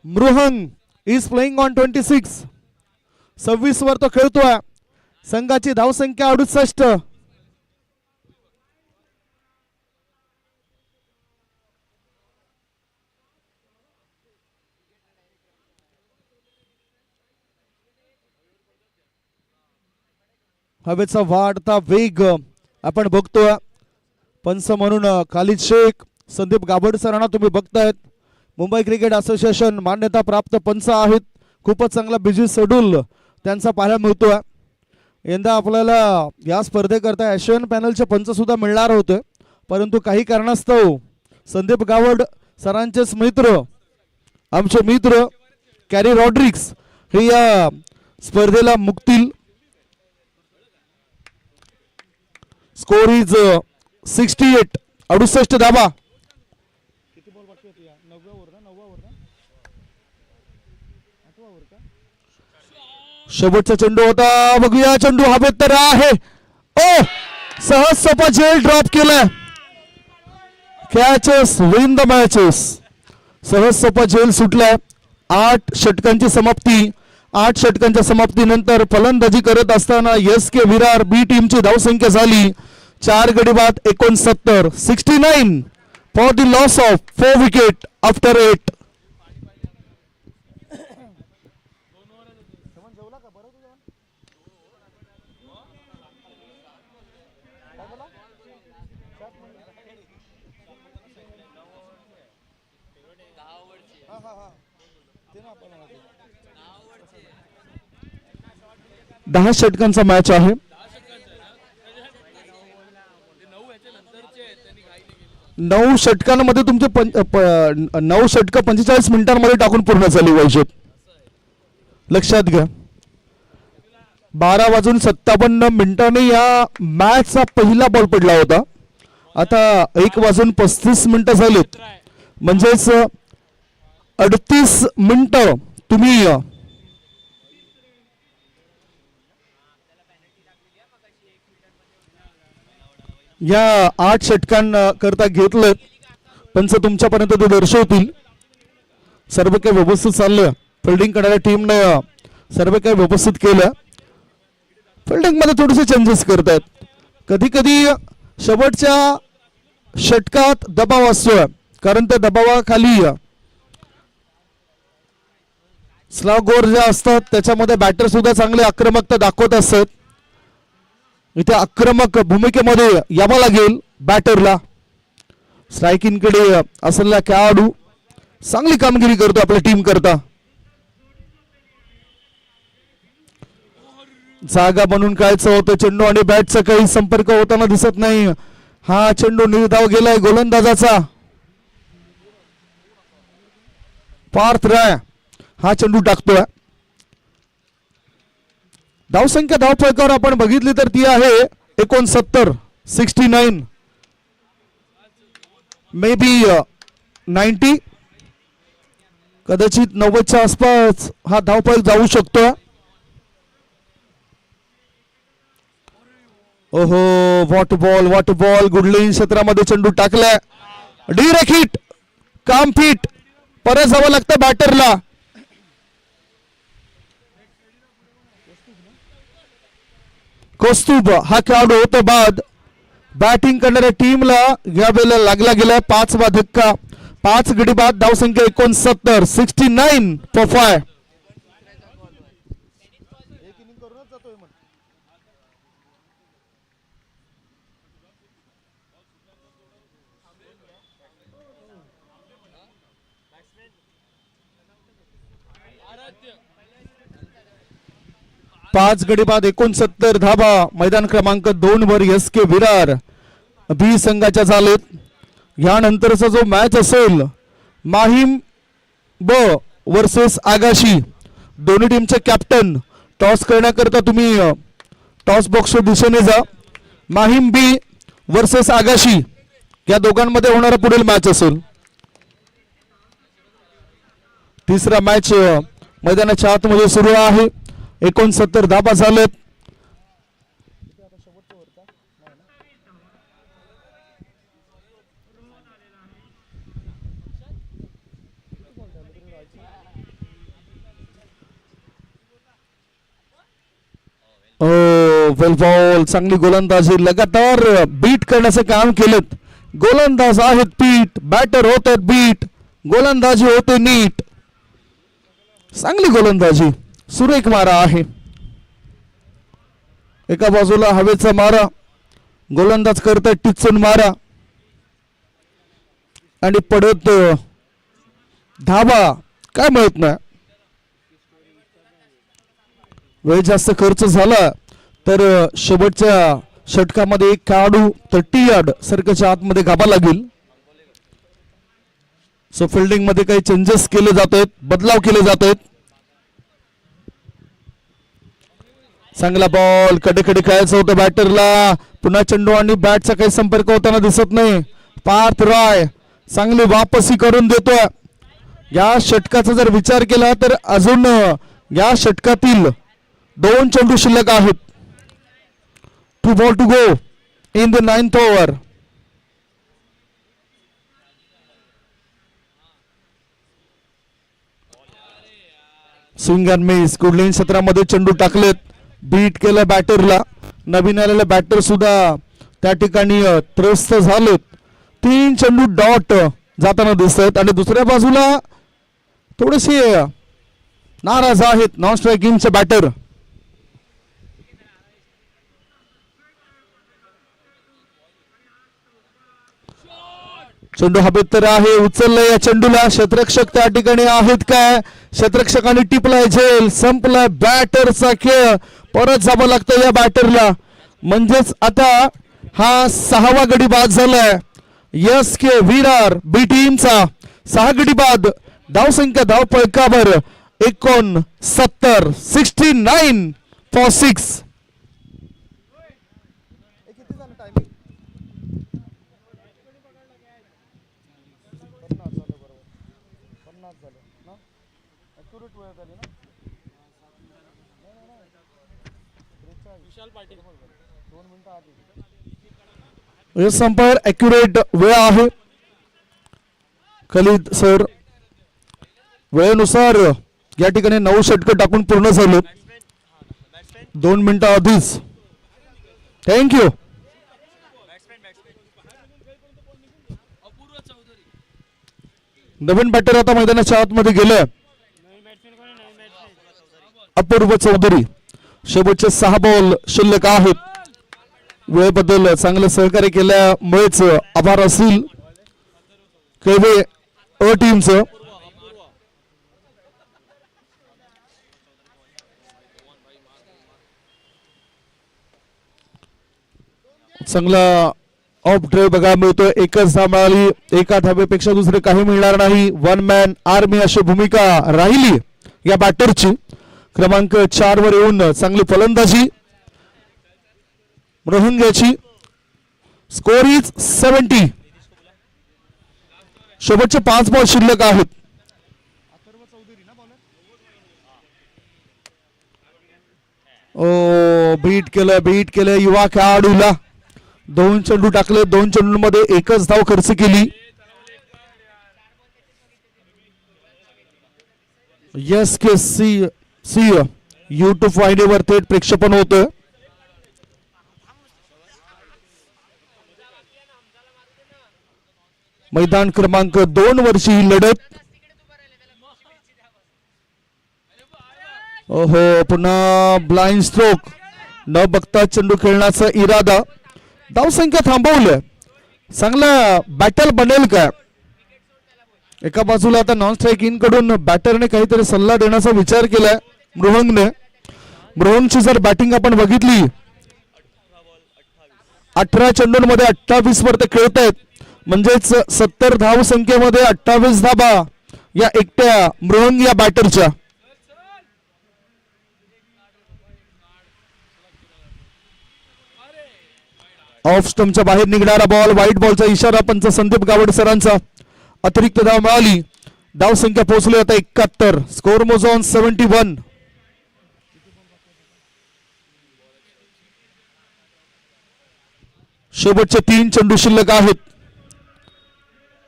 मृहंग इज प्लेइंग ऑन 26. 26 वर तो खेळतोय. संघाची धावसंख्या 68. हवेचा वाढता वेग आपण बघतोय. पंच म्हणून खालिद शेख, संदीप गाभड सरांना तुम्ही बघतायत. मुंबई क्रिकेट असोसिएशन मान्यता प्राप्त पंच आहेत. खूपच चांगला बिझी शेड्यूल त्यांचा पाहायला मिळतोय. यंदा आपल्याला या स्पर्धेकरता एशियन पॅनलचे पंच सुद्धा मिळणार होते, परंतु काही कारणास्तव संदीप गावड सरांचेच मित्र, आमचे मित्र कॅरी रॉड्रिक्स हे या स्पर्धेला मुक्तील. स्कोर इज 68, 68 धाबा. शेवटचा चेंडू होता, बघूया चेंडू हवेत तर आहे. ओ सहज सोपा झेल ड्रॉप केलाय. Catches win the matches. सहज सोपा झेल सुटलाय. 8 षटकांची समाप्ती. 8 षटकांच्या समाप्तीनंतर फलंदाजी करत असताना एस के विरार बी टीमची धावसंख्या झाली 4 गडी बाद 69. 69 for the loss of 4 wicket after 8. दहा षटकांचा मॅच आहे. 9 षटकांमध्ये तुमचे 9 षटक 45 मिनिटांमध्ये टाकून पूर्ण झाली पाहिजेत. लक्षात घ्या. 12:57 या मॅचचा पहिला बॉल पडला होता. आता 1:35 झालेत, म्हणजेच 38 मिनिटं तुम्ही या 8 षटकांकरता घेतलं. पंच तुमच्यापर्यंत ते दर्शवतील. सर्व काही व्यवस्थित चाललं. फिल्डिंग करणाऱ्या टीमने सर्व काही व्यवस्थित केलं. फिल्डिंग मध्ये थोडेसे चेंजेस करतात. कधी कधी शेवटच्या षटकात दबाव असतो, कारण त्या दबावाखाली स्लॉगोर ज्या असतात त्याच्यामध्ये बॅटर सुद्धा चांगले आक्रमकता दाखवत असतात. इथे आक्रमक भूमिकेमध्ये यावं लागेल बॅटरला. स्ट्रायकिंग कडे असलेला खेळाडू चांगली कामगिरी करतो आपल्या टीम करता. जागा बनून कायचं होतं. चेंडू आणि बॅटचा काही संपर्क होताना दिसत नाही. हा चेंडू निर्धाव गेलाय गोलंदाजाचा. पार्थ राय हा चेंडू टाकतोय. धावसंख्या धावफलकावर आपण बघितली तर ती आहे 69. 69 मे बी 90, कदाचित 90च्या आसपास हा धावफलक जाऊ शकतो. ओहो, वॉट बॉल गुडलिंग क्षेत्रामध्ये चेंडू टाकलाय. डिरेक्ट हिट, काम फिट. परत जावं लागतं बॅटरला. कौस्तुभ हा खेळाडू होता बाद. बॅटिंग करणाऱ्या टीमला यावेळेला लागला गेला 5वा धक्का. 5 गडी बाद. धावसंख्या 69. 69 फॉर 5. पाच गडी बाद 69 धाबा. मैदान क्रमांक 2 वर एस के विरार बी संघाच्या चालेत. यानंतरचा जो मॅच असेल माहीम ब वर्सेस आगाशी. दोन्ही टीमचे कॅप्टन टॉस करण्याकरता तुम्ही टॉस बॉक्सच्या दिशेने जा. माहीम बी वर्सेस आगाशी या दोघांमध्ये होणारा पुढील मॅच असेल. तिसरा मॅच मैदानाच्या आतमध्ये सुरू आहे. 69 धाबा झालेत. वेल बॉल. चांगली गोलंदाजी. लगातार बीट करण्याचे काम केलेत. गोलंदाज आहेत पीट, बॅटर होत आहेत बीट, गोलंदाजी होते नीट. चांगली गोलंदाजी, सुरेख मारा आहे. एका बाजूला हवेचा मारा, गोलंदाज करतोय टिचून मारा आणि पडत धाबा काय मिळत नाही. वेळ जास्त खर्च झाला तर शेवटच्या षटकामध्ये एक खेळाडू 30 यार्ड सर्कलच्या आतमध्ये गाभा लागेल. सो फिल्डिंग मध्ये काही चेंजेस केले जात आहेत, बदलाव केले जात आहेत. चांगला बॉल कडेकडे खेळायचं होतं बॅटरला. पुन्हा चेंडू आणि बॅटचा काही संपर्क होताना दिसत नाही. पार्थ रॉय चांगली वापसी करून देतोय. या षटकाचा जर विचार केला तर अजून या षटकातील 2 चेंडू शिल्लक आहेत. 2 ball to go in the 9th over. Swing and miss. कुडलिंग क्षेत्रामध्ये चेंडू टाकलेत, बीट केलं बॅटरला. नवीन आलेले बॅटर सुद्धा त्या ठिकाणी त्रस्त झालेत. 3 चेंडू डॉट जाताना दिसत आहेत आणि दुसऱ्या बाजूला थोडेसे नाराज आहेत नॉन स्ट्रायकिंगचे बॅटर. चेंडू हवेत तर आहे, उचललं या चेंडूला. क्षेत्ररक्षक त्या ठिकाणी आहेत काय? क्षेत्ररक्षकांनी टिपलाय झेल, संपलाय बॅटरचा खेळ. परत जावं लागतं या बॅटरला. म्हणजेच आता हा 6वा गडी बाद झालाय एस के विरार बी टीमचा. 6 गडी बाद. धावसंख्या धाव फलकावर 69, 69 फॉर 6. अंपायर ॲक्युरेट वेळ आहे. खलीद सर वेळेनुसार या ठिकाणी 9 षटकं टाकून पूर्ण झाले 2 मिनिटं आधीच. थँक्यू. नवीन बॅटर आता मैदानाच्या आतमध्ये गेले. अपूर्व चौधरी. शेवटचे 6 बॉल शिल्लक आहेत. वेळेबद्दल चांगलं सहकार्य केल्यामुळेच आभार असतील केवे अ टीमचं. चांगला ऑफ ड्राईव्ह बघायला मिळतोय. एकच धाव मिळाली, एका धावेपेक्षा दुसरे काही मिळणार नाही. 1 मॅन आर्मी अशी भूमिका राहिली या बॅटरची. क्रमांक 4 वर येऊन चांगली फलंदाजी रोहिंग्याची. Score is 70. शेवटचे 5 बॉल शिल्लक आहेत. ओ बीट केलं युवा खेळाडूला. 2 चेंडू टाकले, 2 चेंडूंमध्ये एकच धाव खर्च केली. एस के सी युट्यूब वाहिनीवर थेट प्रक्षेपण होतं. मैदान क्रमांक 2 वरची ही लढत. ओहो पुन्हा ब्लाइंड स्ट्रोक. न बघता चेंडू खेळण्याचा इरादा. धावसंख्या थांबवलं. चांगला बॅटल बनेल का? एका बाजूला आता नॉन स्ट्रायकिंग कडून बॅटरने काहीतरी सल्ला देण्याचा विचार केलाय मृहंगने. मृहंगची जर बॅटिंग आपण बघितली 18 चेंडूंमध्ये 28 वर ते खेळतायत. म्हणजेच 70 धाव संख्येमध्ये 28 धाबा या एकट्या मृहंग या बॅटरच्या. ऑफ स्टंपच्या बाहेर निघणारा बॉल. व्हाईट बॉलचा इशारा पंच संदीप गावडे सरांचा. अतिरिक्त धाव मिळाली. धाव संख्या पोहोचली आता 71. स्कोर मोज ऑन 71. शेवटचे 3 चेंडू शिल्लक आहेत.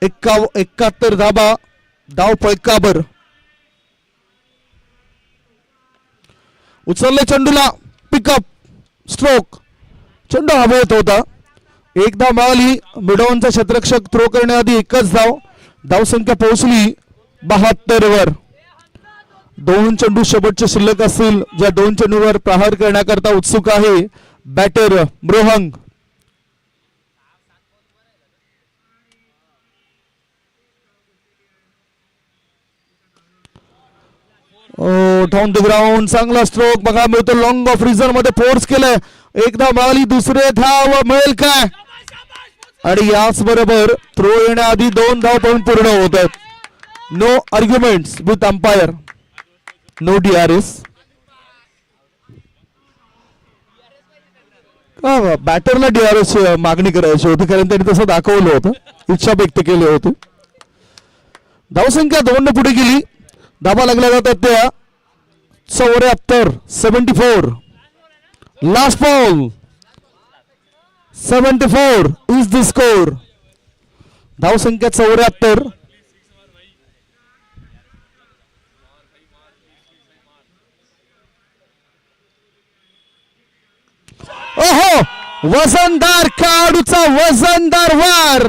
71 धाबा धाव फलकावर. उचलले चेंडूला. Pickup stroke. चेंडू हवेत होता. एक धाव मिळाली. मिडॉनचा क्षेत्ररक्षक थ्रो करण्याआधी एकच धाव. धावसंख्या पोहोचली 72 वर. 2 चेंडू शेवटचे शिल्लक असतील. ज्या 2 चेंडूवर प्रहार करण्याकरता उत्सुक आहे बॅटर मृहंग. डाऊन द ग्राउंड चांगला स्ट्रोक बघा मिळतो. लॉंग ऑफ रिझन मध्ये फोर्स केलाय. एकदा मिळाली दुसरे धाव मिळेल काय. आणि याच बरोबर थ्रो येण्याआधी 2 धाव पण पूर्ण होत आहेत. No arguments with umpire. No DRS. बॅटरला DRS मागणी करायची होती कारण त्यांनी तसं दाखवलं होतं. इच्छा व्यक्त केली होती. धावसंख्या 2 ने पुढे गेली. धाबा लागल्या जातात त्या 74. 74. Last ball 74 is the score. धावसंख्या 74. ओहो वजनदार खेळाडूचा वजनदार वार.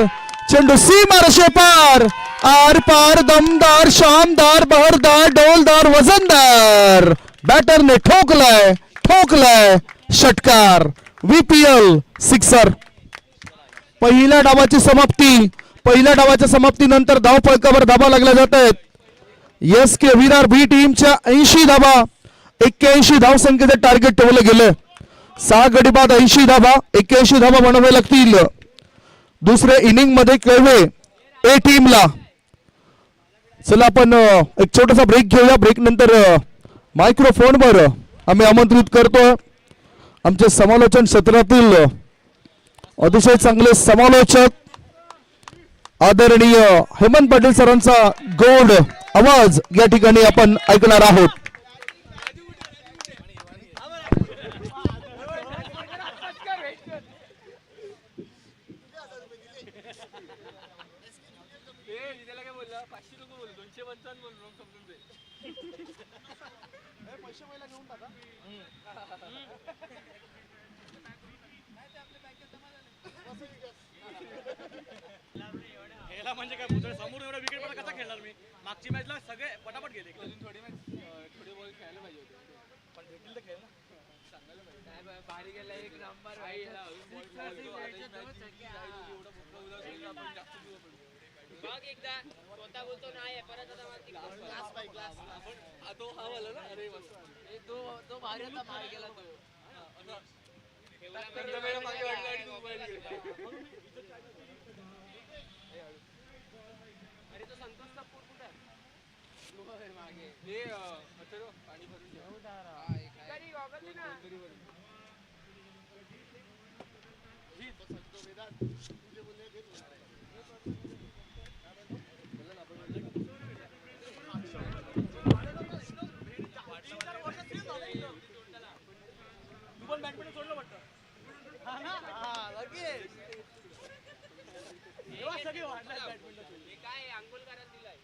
चेंडू सीमारेषे पार. आर पार दमदार शानदार बहरदार डोलदार वजनदार. बॅटरने ठोकलाय षटकार. VPL sixer. पहिल्या डावाची समाप्ती. पहिल्या डावाच्या समाप्तीनंतर धाव फलकावर धाबा लागल्या जात आहेत. SK विरार बी टीमच्या 80 धाबा. 81 धावसंख्येचे टार्गेट ठेवलं गेलं. 6 गडी बाद 80 धाबा. 81 धाबा बनवावे लागतील दुसऱ्या इनिंग मध्ये कळवे ए टीमला. चला आपण एक छोटासा ब्रेक घेऊया. ब्रेक नंतर मायक्रोफोनवर आम्ही आमंत्रित करतोय आमचे समालोचन क्षेत्रातील अतिशय चांगले समालोचक आदरणीय हेमंत पाटील सरांचा गोड आवाज या ठिकाणी आपण ऐकणार आहोत. म्हणजे काय समोर एवढा विकेट पडला कसा खेळणार मी. मागची मॅचला सगळे पटापट गेले. थोडी बॉल खेळायला पाहिजे होते पण भेटतील तर खेळ ना. सांगायला पाहिजे भारी गेला एक नंबर. बघ एकदा स्वतः बोलतो नाही परत आता तो हा वाला ना. अरे तो भारी आता मार गेला तो. अरे तो संतोष कपूर कुठे मागे हे पाणी भरून तू पण बॅडमिंटन सोडलं वाटतं. सगळे वाढलाय बॅडमिंटन. काय अंघोळ करायला दिलाय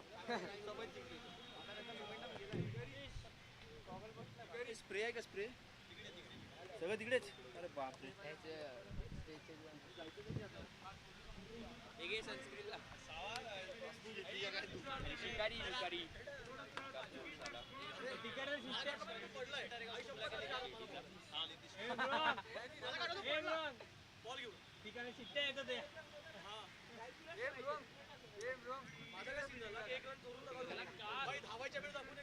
स्प्रे आहे का. स्प्रे सगळं तिकडेच. अरे बापरे. सनस्क्रीनला शिकारी शिकारी ठिकाणी शिट्ट्या येतात ते. धावायच्या वेळेस आपण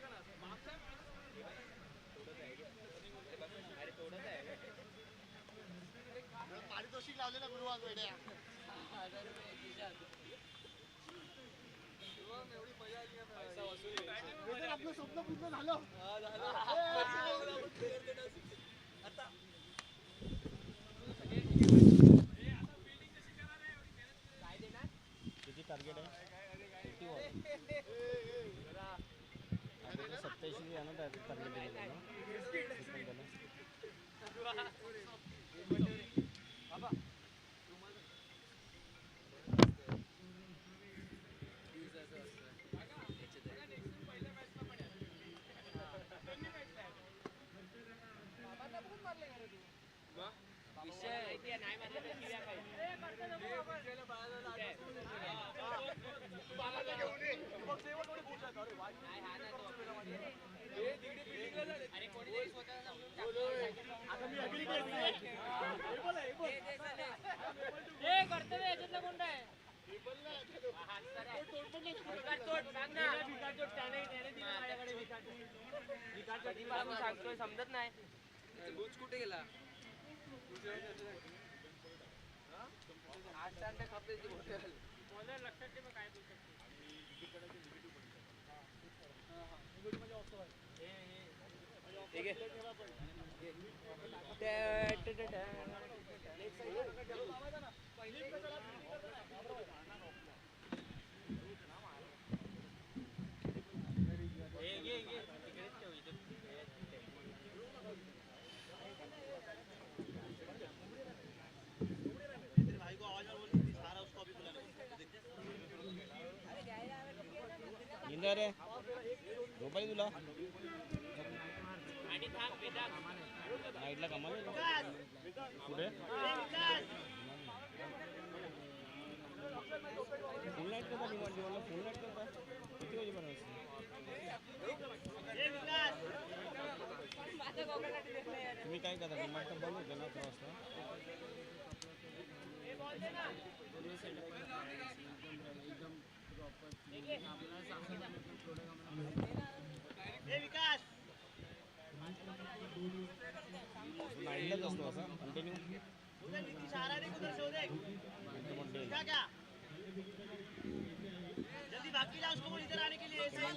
पारितोषिक लावलेला गुरुवार वेड्या. एवढी मजा आली. आपलं स्वप्न पूर्ण झालं. आता काय देणार किती टार्गेट आहे. 87 टार्गेट बाबा. कधीपासून सांगतोय समजत नाही. बूच कुठे गेला? आठ अंडे खापले ती बॉटल. बॉलर लक्षात ठेव काय बोलतो. ठीक आहे. रे झोपाई तुला नाईटला कमाल कुठे फुल नाईट करता डिमांड फुल नाईट करता किती वाजेपर्यंत तुम्ही काय करता डिमांड तर बंद होते ना 3 वाजता नाईटलाच असतो असा कंटिन्यू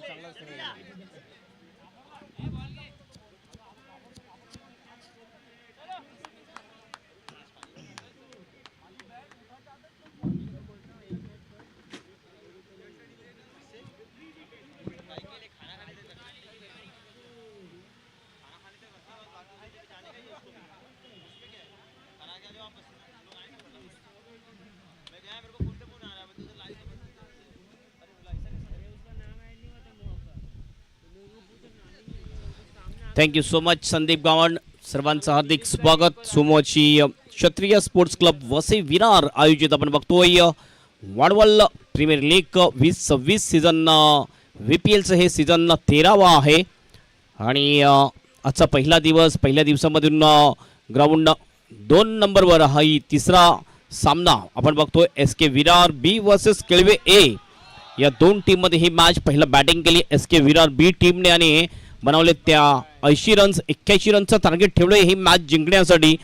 चांगला असतो thank you so much Sandeep Gawand सर्वांचं हार्दिक स्वागत सुमोची क्षत्रिय स्पोर्ट्स क्लब वसई विरार आयोजित आपण बघतोय वाडवल प्रीमियर लीग 2026 सीझन VPLचं हे सीझन 13वा आहे आणि आजचा पहिला पहिल्या दिवसामधून ग्राउंड 2 नंबरवर हा तिसरा सामना आपण बघतोय SK Virar B versus Kelve A या दोन टीममध्ये ही मॅच पहिला बॅटिंग केली SK विरार B टीमने आणि बनवले त्या 80 रन्स 81 रनचं टार्गेट ठेवले ही मॅच जिंकण्यासाठी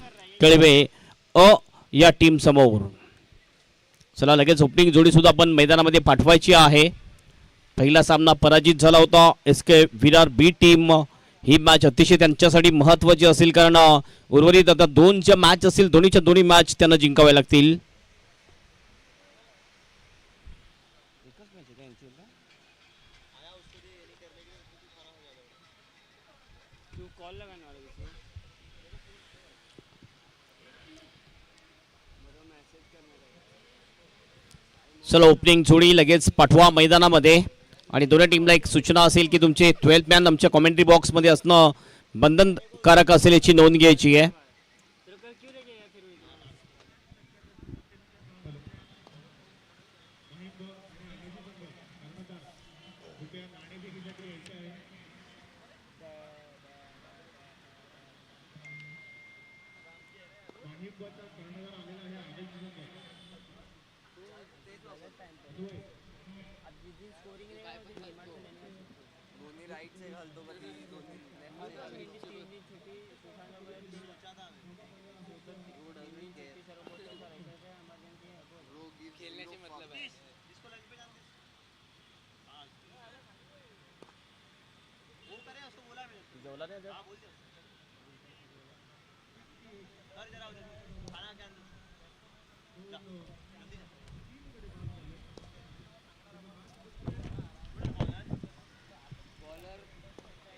केळवे अ या टीम समोर चला लगेच ओपनिंग जोडी सुद्धा आपण मैदानामध्ये पाठवायची आहे पहिला सामना पराजित झाला होता SK विरार B टीम ही मॅच अतिशय त्यांच्यासाठी महत्त्वाची असेल कारण उर्वरित आता 2 ज्या मॅच असतील दोन्हीच्या दोन्ही मॅच त्यांना जिंकाव्या लागतील चला ओपनिंग जोडी लगेच पाठवा मैदानामध्ये आणि दोन्ही टीमला एक सूचना असेल की तुमचे 12th मॅन आमच्या कमेंट्री बॉक्समध्ये असणं बंधनकारक असेल याची नोंद घ्यायची आहे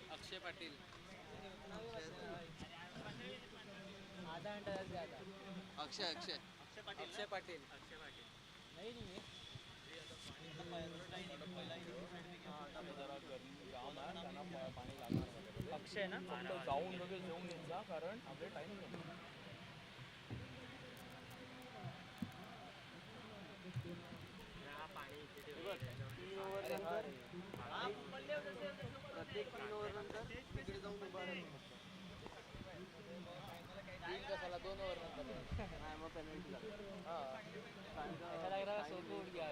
अक्षय पाटील अक्षय पाटील अक्षय ना जाऊन लगेच घेऊन येत जा कारण आपले टाइम प्रत्येक 3 ओव्हर नंतर तिकडे जाऊन उभा राहायचं 2 ओव्हर नंतर नाही मग पेनल्टी लागला सोडून घ्या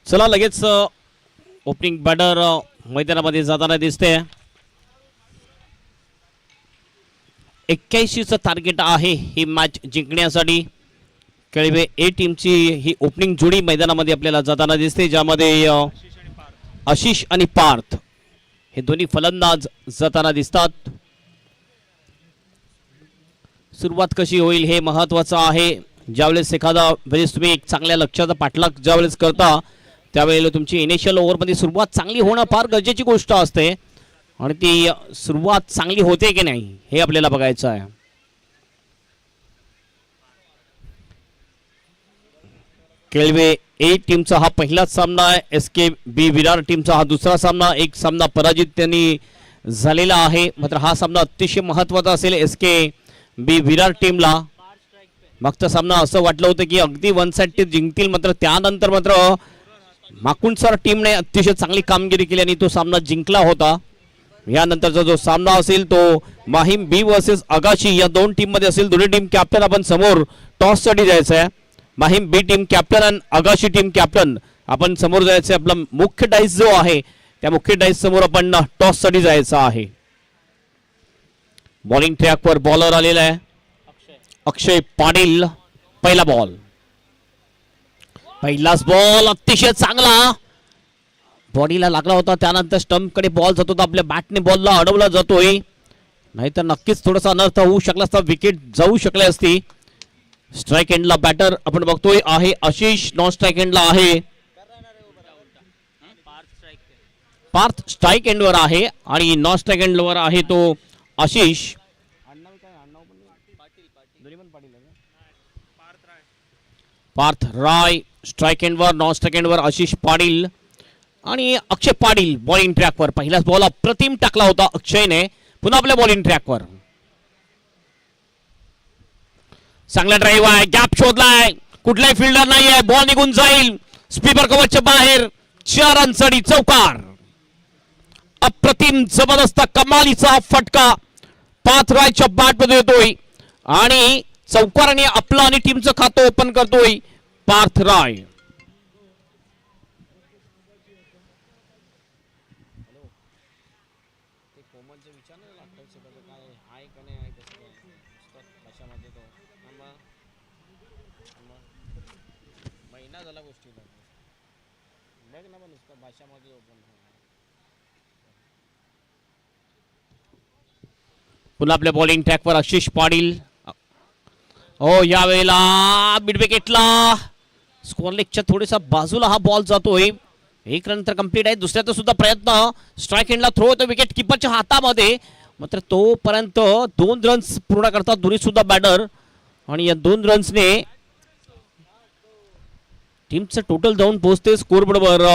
चला लगेच ओपनिंग बॅटर मैदानामध्ये जाताना दिसते. 81चं टार्गेट आहे ही मॅच जिंकण्यासाठी. केळवे ए टीमची ही ओपनिंग जोडी मैदानामध्ये आपल्याला जाताना दिसते, ज्यामध्ये आशिष आणि पार्थ हे दोन्ही फलंदाज जाताना दिसतात. सुरुवात कशी होईल हे महत्वाचं आहे. ज्यावेळेस एखादा म्हणजे तुम्ही एक चांगल्या लक्ष्याचा पाठलाग ज्यावेळेस करता त्यावेळेला तुमची इनिशियल ओव्हरमध्ये सुरुवात चांगली होणं फार गरजेची गोष्ट असते आणि ती सुरुवात चांगली होते की नाही हे आपल्याला बघायचं आहे. केळवे ए टीमचा हा पहिलाच सामना आहे. SK बी विरार टीमचा हा दुसरा सामना. एक सामना पराजित त्यांनी झालेला आहे. मात्र हा सामना अतिशय महत्वाचा असेल SK बी विरार टीमला. मागचा सामना असं वाटलं होतं की अगदी वन साइड ते जिंकतील, मात्र त्यानंतर मात्र माकुंडसर टीमने अतिशय चांगली कामगिरी केली आणि तो सामना जिंकला होता. यानंतरचा जो सामना असेल तो माहीम बी वर्सेस आगाशी या दोन टीम मध्ये असेल. दोन्ही टीम कॅप्टन आपण समोर टॉस साठी जायचं आहे. माहीम बी टीम कॅप्टन आणि आगाशी टीम कॅप्टन आपण समोर जायचं आहे. आपला मुख्य डाईस जो आहे त्या मुख्य डाईस समोर आपण टॉस साठी जायचं आहे. बॉलिंग ट्रॅकवर बॉलर आलेला आहे अक्षय पाटील. पहिला बॉल, पहिलाच बॉल अतिशय चांगला बॉडीला लागला होता. त्यानंतर स्टंप कडे बॉल जातो, आपल्या बॅटने बॉलला अडवला जातोय, नाहीतर नक्कीच थोडासा अनर्थ होऊ शकला असता, विकेट जाऊ शकली असती. स्ट्राइक एंडला बॅटर आपण बघतोय आहे आशिष. नॉन स्ट्राइक एंडला आहे पार्थ. स्ट्राइक एंडवर आहे आणि नॉन स्ट्राइक एंडवर आहे तो आशिष. पार्थ राय स्ट्राइक एंडवर. नॉन स्ट्राइक एंडवर आशिष पाटील आणि अक्षय पाटील बॉलिंग ट्रॅकवर. पहिलाच बॉल अप्रतिम टाकला होता अक्षयने. पुन्हा आपल्या बॉलिंग ट्रॅकवर चांगला ड्राईव्ह आहे. गॅप शोधलाय, कुठलाही फिल्डर नाहीये, बॉल निघून जाईल स्पीपर कव्हरच्या बाहेर. 4 रनसाठी चौकार. अप्रतिम जबरदस्त कमालीचा फटका पार्थ रायच्या बॅट मध्ये येतोय आणि चौकाराने आपलं आणि टीमचं खातं ओपन करतोय पार्थ राय. पुन्हा आपल्या बॉलिंग ट्रॅकवर आशिष पाटील. हो, यावेळेला मिड विकेटला स्कोअर लेगच्या थोडेसा बाजूला हा बॉल जातोय. 1 रन तर कंप्लीट आहे. दुसऱ्याचा सुद्धा प्रयत्न. स्ट्राइक एंडला थ्रो होतो विकेट किपरच्या हातामध्ये, मात्र तोपर्यंत 2 रन्स पूर्ण करतात दोन्ही सुद्धा बॅटर आणि या 2 रन्सने टीमचं टोटल जाऊन पोहोचते स्कोर बरोबर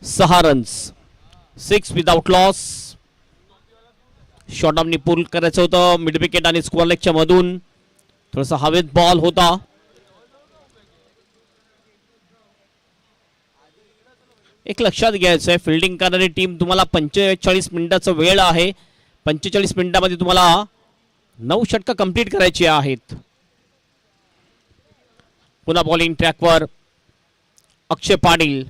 6 रन्स. 6 without loss. शॉर्ट आर्मनी पूल करायचं होतं मिड विकेट आणि स्क्वेअर लेगच्या मधून. थोडासा हवेत बॉल होता. एक लक्षात घ्यायचं आहे, फिल्डिंग करणारी टीम तुम्हाला 45 मिनिटाचा वेळ आहे. 45 मिनिटांमध्ये तुम्हाला 9 षटकं कंप्लीट करायची आहेत. पुन्हा बॉलिंग ट्रॅकवर अक्षय पाटील.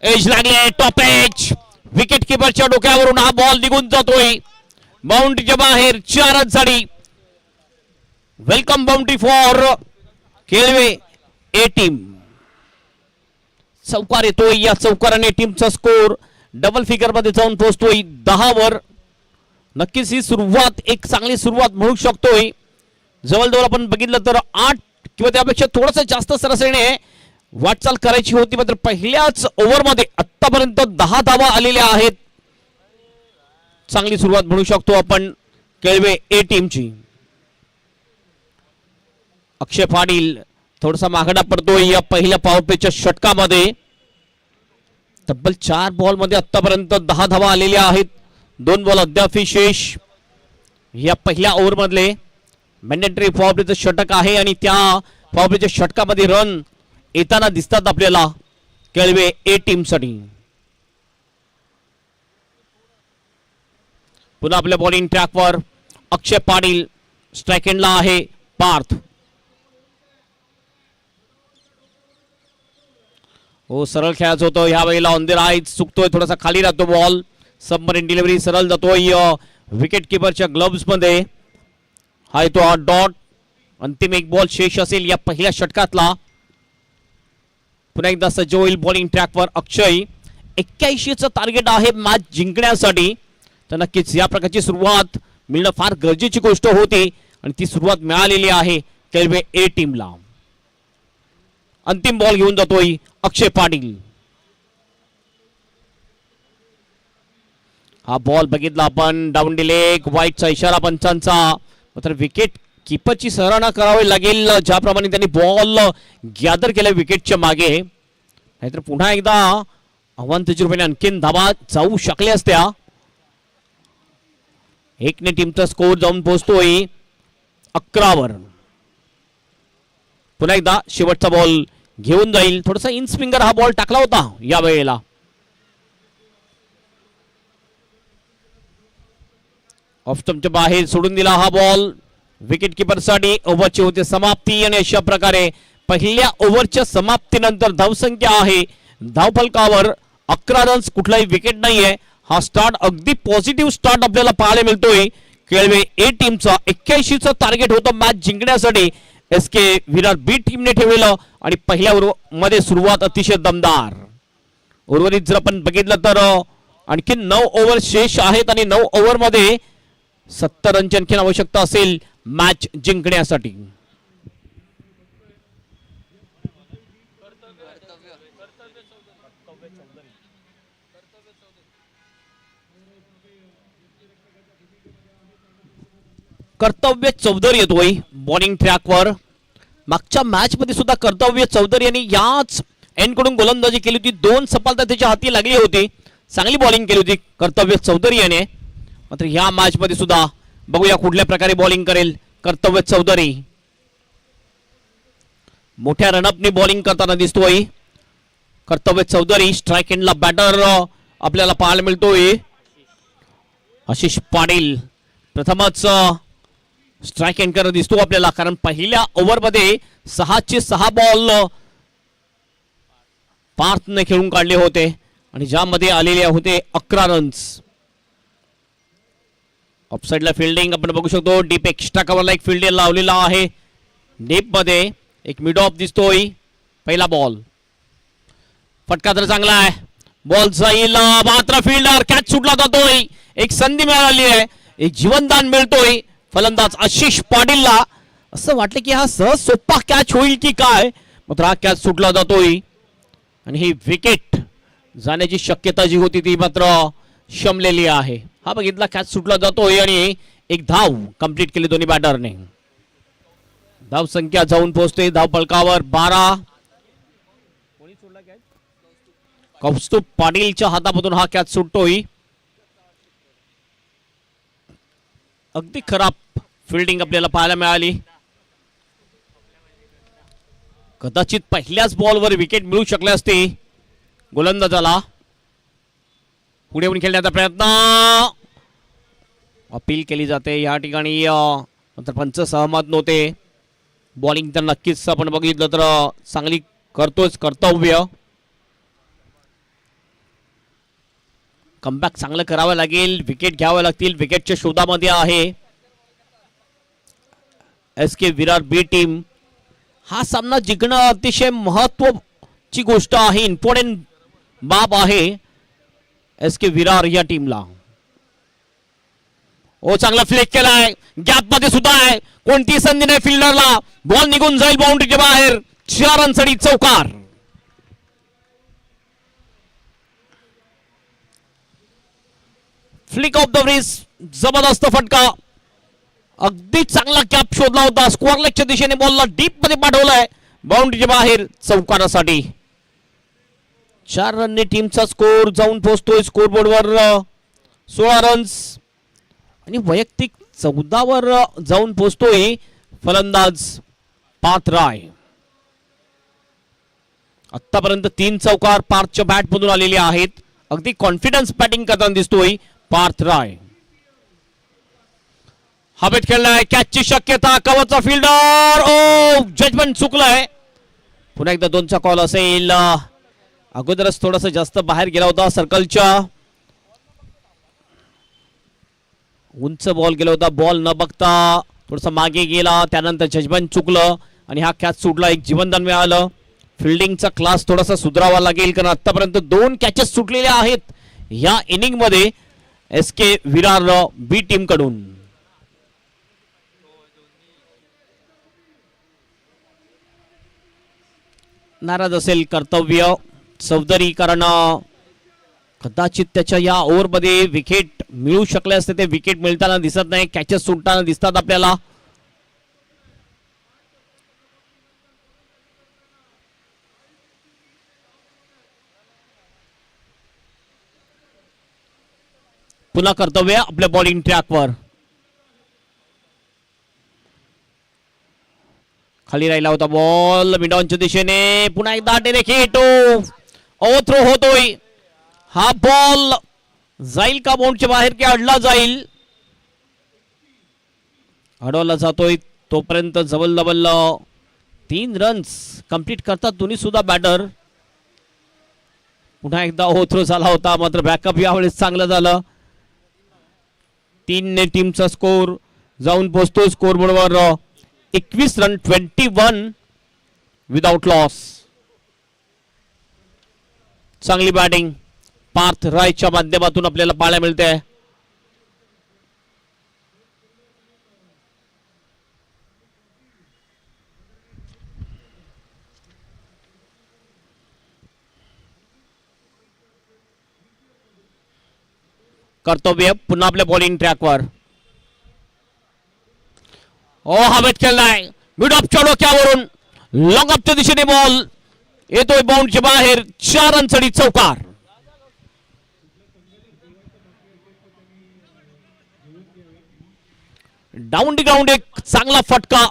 एज लागले, टॉप एज. विकेट किपरच्या डोक्यावरून हा बॉल निघून जातोय बाउंड्रीच्या बाहेर. 4 रनसाठी welcome boundary for Kelve A team. चौकार येतोय. या चौकाराने टीमचा स्कोर डबल फिगर मध्ये जाऊन पोहोचतोय 10 वर. नक्कीच ही सुरुवात एक चांगली सुरुवात म्हणू शकतोय. जवळजवळ आपण बघितलं तर 8 किंवा त्यापेक्षा थोडंसं जास्त सरासरीने वाटचाल करायची होती, मात्र पहिल्याच ओव्हरमध्ये आतापर्यंत 10 धावा आलेल्या आहेत. चांगली सुरुवात म्हणू शकतो आपण केळवे ए टीमची. अक्षय पाटील थोडासा मागडा पडतोय या पहिल्या पॉवर प्लेच्या षटकामध्ये. तब्बल 4 बॉल मध्ये आतापर्यंत 10 धावा आलेल्या आहेत. 2 बॉल अद्याप शेष. या पहिल्या ओव्हर मधले मॅन्डेटरी पॉवर प्लेचं षटक आहे आणि त्या पॉवर प्लेच्या षटकामध्ये रन येताना दिसतात आपल्याला. केळवे ए टीम साठी. पुन्हा आपल्या बॉलिंग ट्रॅकवर अक्षय पाटील, स्ट्राइक एंडला आहे पार्थ. हो सरळ खेळायचं होतं ह्या वेळेला ऑन द राईट, चुकतोय थोडासा खाली राहतो बॉल. सबमरीन डिलिव्हरी सरळ जातोय विकेट किपरच्या ग्लव्स मध्ये. हा येतो डॉट. अंतिम एक बॉल शेष असेल या पहिल्या षटकातला. पुन्हा एकदा सज्ज होईल बॉलिंग ट्रॅकवर अक्षय. 81चं टार्गेट आहे मॅच जिंकण्यासाठी. तर नक्कीच या प्रकारची सुरुवात मिळणं फार गरजेची गोष्ट होती आणि ती सुरुवात मिळालेली आहे केळवे ए टीमला. अंतिम बॉल घेऊन जातोय अक्षय पाटील. हा बॉल बघितला आपण, डाऊन डिलेग, वाईटचा इशारा पंचांचा. मात्र विकेट किपरची सराहना करावी लागेल ज्याप्रमाणे त्यांनी बॉल गॅदर केला विकेटच्या मागे. नाहीतर पुन्हा एकदा आव्हान तजुर्बेने आणखीन धावा जाऊ शकल्या असत्या. 1 टीमचा स्कोर जाऊन पोहोचतोय 11वर. पुन्हा एकदा शेवटचा बॉल घेऊन जाईल. थोडासा इन स्विंगर हा बॉल टाकला होता या वेळेला. ऑफ स्टंपच्या बाहेर सोडून दिला हा बॉल. विकेट किपरसाठी ओव्हरची होते समाप्ती आणि अशा प्रकारे पहिल्या ओव्हरच्या समाप्तीनंतर धावसंख्या आहे धावफलकावर 11 रन्स, कुठलाही विकेट नाहीये. हा स्टार्ट अगदी पॉझिटिव्ह स्टार्ट आपल्याला पाहायला मिळतोय केळवे ए टीमचा. 81चं टार्गेट होतं मॅच जिंकण्यासाठी एसके विरार बी टीमने ठेवलेलं आणि पहिल्या मध्ये सुरुवात अतिशय दमदार. उर्वरित जर आपण बघितलं तर आणखी 9 ओव्हर शेष आहेत आणि 9 ओव्हर मध्ये 70 रनची आणखी आवश्यकता असेल मॅच जिंकण्यासाठी. कर्तव्य चौधरी येतोय बॉलिंग ट्रॅकवर. मागच्या मॅच मध्ये सुद्धा कर्तव्य चौधरी यांनी याच एंड कडून गोलंदाजी केली होती. 2 सफलता त्याच्या हाती लागली होती. चांगली बॉलिंग केली होती कर्तव्य चौधरी याने. मात्र या मॅच मध्ये सुद्धा बघूया कुठल्या प्रकारे बॉलिंग करेल कर्तव्य चौधरी. मोठ्या रनअपने बॉलिंग करताना दिसतोय कर्तव्य चौधरी. स्ट्राइक एंडला बॅटर आपल्याला पाहायला मिळतोय आशिष पाटील. प्रथमच स्ट्राइक एंड करत दिसतो आपल्याला, कारण पहिल्या ओव्हरमध्ये 6चे 6 बॉल पार्थने खेळून काढले होते आणि ज्यामध्ये आलेले होते 11 रन्स. ऑफसाइडला फिल्डिंग आपण बघू शकतो. डीप एक्स्ट्रा कव्हरला एक फिल्डर लावलेला आहे. डीप मध्ये एक मिड ऑफ दिसतोय. पहिला बॉल फटका तर चांगला आहे. बॉल जाईल मात्र फिल्डर कॅच सुटला जातोय. एक संधी मिळाली आहे, एक जीवनदान मिळतोय फलंदाज आशिष पाटीलला. असं वाटलं की हा सहज सोपा कॅच होईल की काय, मात्र हा कॅच सुटला जातोय आणि ही विकेट जाण्याची शक्यता जी होती ती मात्र शमलेली आहे. हा बघितला कॅच सुटला जातोय आणि एक धाव कंप्लीट केली दोन्ही बॅटरने. धाव संख्या जाऊन पोहोचते धाव फलकावर 12. कौस्तुभ पाटीलच्या हातामधून हा कॅच सुटतोय. अगदी खराब फिल्डिंग आपल्याला पाहायला मिळाली. कदाचित पहिल्याच बॉलवर विकेट मिळू शकले असते गोलंदाजाला. पुढे येऊन खेळण्याचा प्रयत्न, अपील केली जाते या ठिकाणी. मात्र पंच सहमत नव्हते. बॉलिंग तर नक्कीच आपण बघितलं तर चांगली करतोच कर्तव्य. कमबॅक चांगलं करावं लागेल, विकेट घ्यावं लागतील. विकेटच्या शोधामध्ये आहे एसके विरार बी टीम. हा सामना जिंकणं अतिशय महत्त्वाची गोष्ट आहे, इम्पॉर्टंट बाब आहे एसके विरार या टीमला. ओ चांगला फ्लिक केलाय, गॅप मध्ये सुद्धा आहे. कोणती संधी नाही फिल्डरला. बॉल निघून जाईल बाउंड्रीच्या बाहेर. 4 रनसाठी चौकार. फ्लिक ऑफ द ब्रिज, जबरदस्त फटका. अगदी चांगला कॅप शोधला होता. स्क्वेअर लेगच्या दिशेने बॉलला डीप मध्ये पाठवलाय बाउंड्रीच्या बाहेर चौकारासाठी. 4 रनने टीमचा स्कोर जाऊन पोहोचतोय स्कोरबोर्डवर 16 रन्स आणि वैयक्तिक 14वर जाऊन पोहोचतोय फलंदाज पार्थ राय. आतापर्यंत 3 चौकार पार्थच्या बॅट मधून आलेले आहेत. अगदी कॉन्फिडन्स बॅटिंग करताना दिसतोय पार्थ राय. हवेत खेळलाय, कॅचची शक्यता, कवरचा फिल्डर, ओ जजमेंट चुकलाय. पुन्हा एकदा 2चा कॉल असेल. अगोदरच थोडस जास्त बाहेर गेला होता सर्कलच्या. उंच बॉल गेला होता, बॉल न बघता थोडस मागे गेला, त्यानंतर जजमेंट चुकलं आणि हा कॅच सुटला. एक जीवनदान मिळालं. फिल्डिंगचा क्लास थोडासा सुधारावा लागेल, कारण आतापर्यंत 2 कॅचेस सुटलेले आहेत या इनिंग मध्ये SK विरार बी टीम कडून. नाराज असेल कर्तव्य चौधरी, कारण कदाचित त्याच्या या ओव्हरमध्ये विकेट मिळू शकले असते. ते विकेट मिळताना दिसत नाही, कॅचेस सुटताना दिसतात आपल्याला. पुन्हा कर्तव्य आपल्या बॉलिंग ट्रॅकवर. खाली राहिला होता बॉल मिडॉनच्या दिशेने. पुन्हा एकदा डायरेक्ट थ्रो होतोय. हा बॉल जाईल का बाउंडच्या बाहेर, की अडला जाईल? अडवला जातोय. तोपर्यंत जवळ जवळ 3 रन्स कंप्लीट करतात दोन्ही सुद्धा बॅटर. पुन्हा एकदा थ्रो झाला होता, मात्र बॅकअप यावेळेस चांगलं झालं. 3 ने टीमचा स्कोर जाऊन पोहोचतो स्कोर बोर्डवर 21 रन, 21 विदाउट लॉस. चांगली बॅटिंग पार्थ रायच्या माध्यमातून आपल्याला पाहायला मिळते. कर्तव्य पुन्हा आपल्या बॉलिंग ट्रॅकवर. हवेत खेळलाय, मिड ऑफच्या डोक्यावरून लॉंग ऑफच्या दिशेने बॉल येतोय बाउंडच्या बाहेर. 4 रनसाठी चौकार. डाऊन दी ग्राउंड एक चांगला फटका,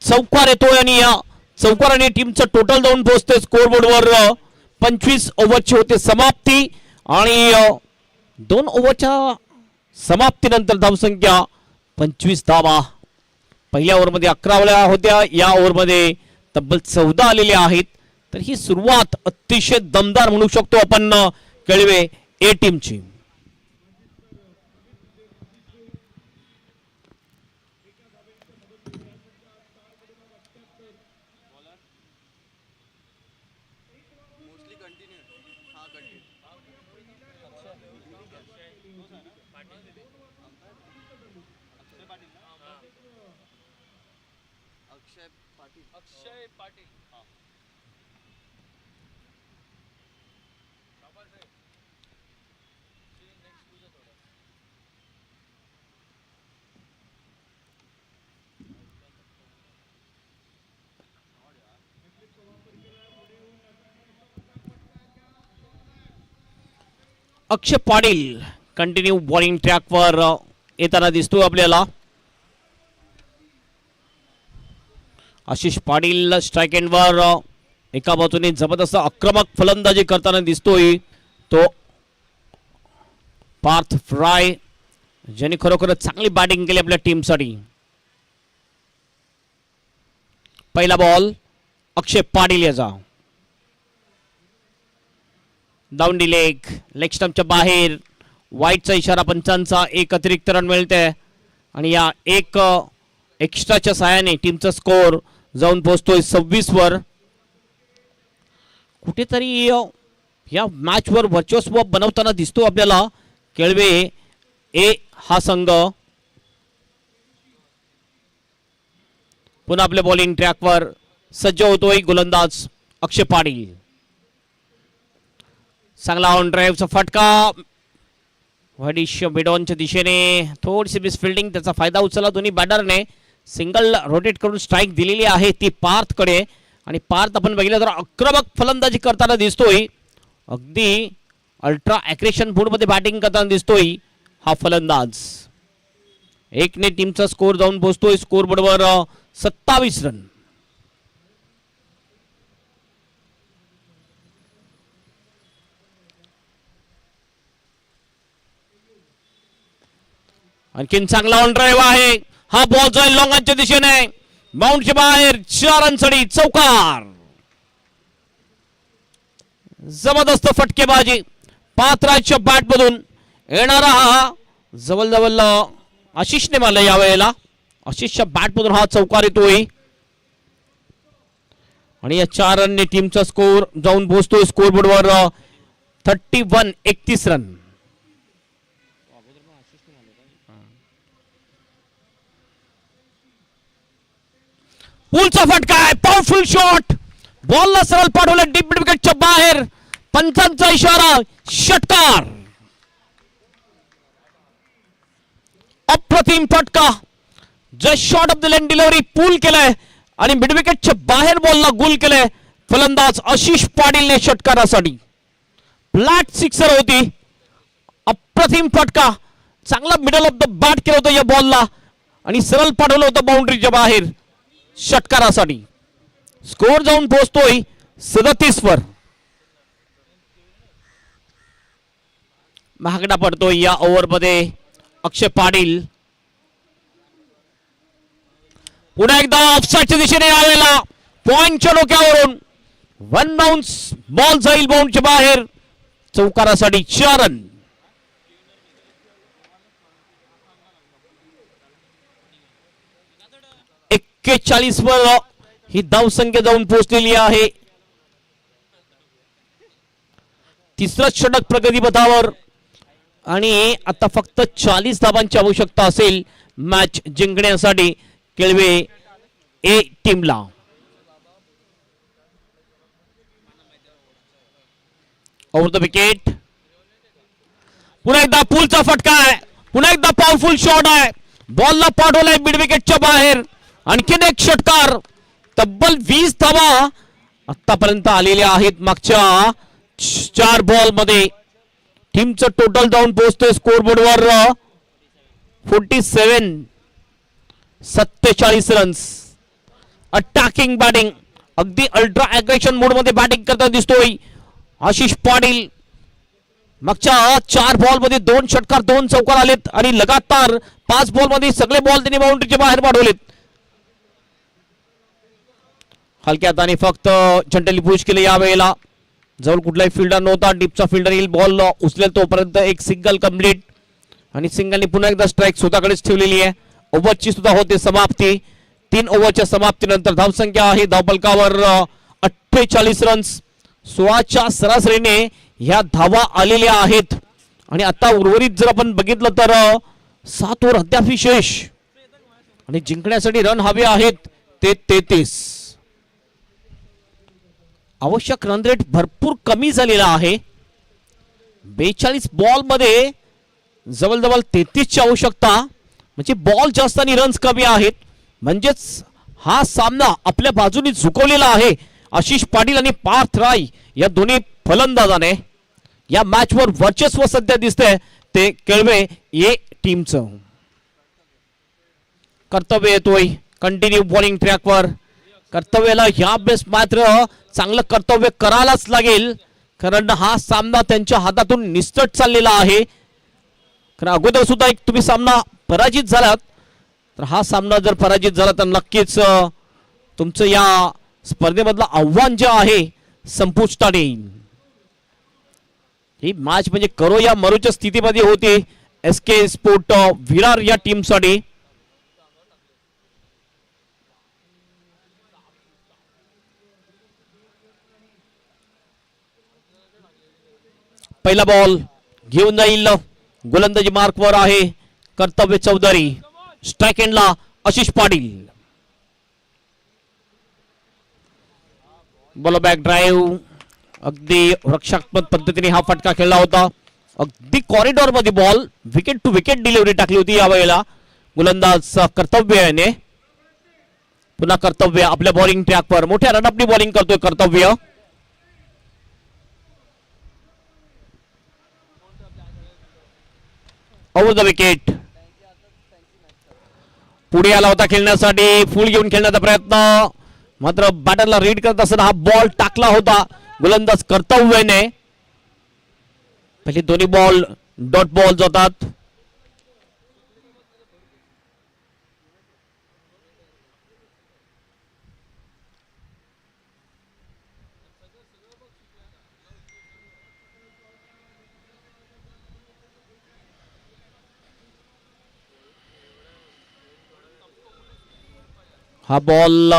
चौकार येतोय आणि या चौकाराने टीमचं टोटल जाऊन पोहोचते स्कोर बोर्डवर. 25 ओव्हरची होते समाप्ती आणि 2 ओव्हरच्या समाप्तीनंतर धावसंख्या 25 धावा. पहिल्या ओव्हरमध्ये 11 होत्या, या ओव्हरमध्ये तब्बल 14 आलेले आहेत. तर ही सुरुवात अतिशय दमदार म्हणू शकतो आपण केळवे ए टीमची. अक्षय पाटील. अक्षय पाटील कंटिन्यू बॉलिंग ट्रॅकवर येताना दिसतो आपल्याला. आशिष पाटील स्ट्राइक एंडवर एका बाजूने जबरदस्त आक्रमक फलंदाजी करताना दिसतोय तो पार्थ राय, ज्याने खरोखरच चांगली बॅटिंग केली आपल्या टीमसाठी. पहिला बॉल अक्षय पाटील याचा. डाऊन डी लेग स्टंपच्या बाहेर. वाईटचा इशारा पंचांचा. 1 अतिरिक्त रन मिळते आणि या 1 एक्स्ट्राच्या साहाय्याने टीमचा स्कोर जाऊन पोहोचतोय 26 वर. कुठेतरी या मॅच वर वर्चस्व बनवताना दिसतो आपल्याला केळवे ए हा संघ. पुन्हा आपल्या बॉलिंग ट्रॅकवर सज्ज होतोय गोलंदाज अक्षय पाटील. चांगला ऑन ड्राईव्हचा फटका. वडिश बिडॉनच्या दिशेने थोडीशी मिसफिल्डिंग, त्याचा फायदा उचलला दोन्ही बॅटरने. सिंगल रोटेट करून स्ट्राइक दिलेली आहे ती पार्थकडे आणि पार्थ आपण बघितलं तर आक्रमक फलंदाजी करताना दिसतोय. अगदी अल्ट्रा ॲग्रेशन मोडमध्ये बॅटिंग करताना दिसतोय हा फलंदाज. 1 ने टीमचा स्कोर जाऊन पोहोचतोय स्कोर बोर्डवर 27 रन. आणखीन चांगला ऑन ड्राईव्ह आहे. हा बॉल जाईल लॉंगांच्या दिशेने, बाउंडच्या बाहेर, 4 रनसाठी चौकार. जबरदस्त फटकेबाजी पात्राच्या बॅट मधून येणारा हा जवळ आशिषने मारला. यावेळेला आशिषच्या बॅट मधून हा चौकार येतोय आणि या 4 रनने टीमचा स्कोर जाऊन पोहोचतोय स्कोर बोर्डवर 31 रन. पुलचा फटका आहे, पॉवरफुल शॉट, बॉलला सरळ पाठवलं डीप विकेटच्या बाहेर. पंचांचा इशारा, षटकार. अप्रतिम फटका, just short of the length delivery, pull केलाय आणि मिड विकेटच्या बाहेर बॉलला गुल केलंय फलंदाज आशिष पाटीलने षटकारासाठी. फ्लॅट सिक्सर होती, अप्रतिम फटका, चांगला मिडल ऑफ द बॅट केलं होतं या बॉलला आणि सरळ पाठवलं होतं बाउंड्रीच्या बाहेर षटकारासाठी. स्कोर जाऊन पोहोचतोय 37 वर. महागडा पडतोय या ओव्हरमध्ये अक्षय पाटील. पुन्हा एकदा ऑफसाईडच्या दिशेने आलेला पॉइंटच्या डोक्यावरून 1 बाउन्स, बॉल जाईल बाउंडच्या बाहेर, चौकारासाठी 4 रन. के 40 वर ही धावसंख्या जाऊन पोहोचलेली आहे. तिसरं षटक प्रगतीपथावर आणि आता फक्त 40 धावांची आवश्यकता असेल मॅच जिंकण्यासाठी केळवे ए टीमला. ओव्हर द विकेट, पुन्हा एकदा पुलचा फटका आहे, पुन्हा एकदा पॉवरफुल शॉट आहे, बॉलला पाठवलाय मिड विकेटच्या बाहेर. आणखीन एक षटकार, तब्बल 20 धावा आतापर्यंत आलेल्या आहेत मागच्या 4 बॉल मध्ये. टीमचं टोटल जाऊन पोहोचतोय स्कोर बोर्डवर 47 रन्स. अटॅकिंग बॅटिंग, अगदी अल्ट्रा अग्रेशन मोड मध्ये बॅटिंग करता दिसतोय आशिष पाटील. मागच्या 4 बॉल मध्ये 2 षटकार 2 चौकार आलेत आणि लगातार 5 बॉल मध्ये सगळे बॉल त्यांनी बाउंड्रीच्या बाहेर पाठवलेत. हलक्या हाताने फक्त चंटली पुश केले यावेळेला. जवळ कुठलाही फिल्डर नव्हता, डीपचा फिल्डर येईल, बॉल उचलेल तोपर्यंत एक सिंगल कंप्लीट आणि सिंगलने पुन्हा एकदा स्ट्राईक स्वतःकडेच ठेवलेली आहे. ओव्हरची सुद्धा होते समाप्ती. 3 ओव्हरच्या समाप्तीनंतर धावसंख्या आहे धावफलकावर 48 रन्स. 16च्या सरासरीने ह्या धावा आलेल्या आहेत आणि आता उर्वरित जर आपण बघितलं तर 7 ओव्हर अद्याप शेष आणि जिंकण्यासाठी रन हवे आहेत ते 33. आवश्यक रन रेट भरपूर कमी झालेला आहे. 42 बॉल मध्ये जवळजवळ 33ची आवश्यकता, म्हणजे बॉल जास्त आणि रन्स कमी आहेत. म्हणजेच हा सामना आपल्या बाजूने झुकवलेला आहे आशिष पाटील आणि पार्थ राय या दोन्ही फलंदाजाने. या मॅच वर वर्चस्व सध्या दिसतंय ते केळवे ए टीमचं. कर्तव्य येतोय कंटिन्यू बॉलिंग ट्रॅकवर. कर्तव्याला ह्या बेस्ट मात्र चांगलं कर्तव्य करायलाच लागेल, कारण हा सामना त्यांच्या हातातून निसटत चाललेला आहे. कारण अगोदर सुद्धा एक तुम्ही सामना पराजित झालात, तर हा सामना जर पराजित झाला तर नक्कीच तुमचं या स्पर्धेमधलं आव्हान जे आहे संपुष्टात येईल. ही मॅच म्हणजे करो या मरोच्या स्थितीमध्ये होते SK स्पोर्ट विरार या टीमसाठी. पहिला बॉल घेऊन जाईल, गोलंदाजी मार्कवर आहे कर्तव्य चौधरी. स्ट्राइक एंडला Ashish Patil. Ball back drive, अगदी रक्षात्मक पद्धतीने हा फटका खेळला होता. अगदी कॉरिडॉर मध्ये ball, wicket to wicket delivery टाकली होती यावेळेला गोलंदाज कर्तव्य याने. पुन्हा कर्तव्य आपल्या बॉलिंग ट्रॅकवर मोठ्या रनअपनी बॉलिंग करतोय कर्तव्य. ओव्हर द विकेट, पुढे आला होता खेळण्यासाठी, फुल घेऊन खेळण्याचा प्रयत्न, मात्र बॅटरला रीड करत असताना हा बॉल टाकला होता गोलंदाज कर्तव्याने. पहिले दोन्ही बॉल डॉट बॉल जातात. हा बॉल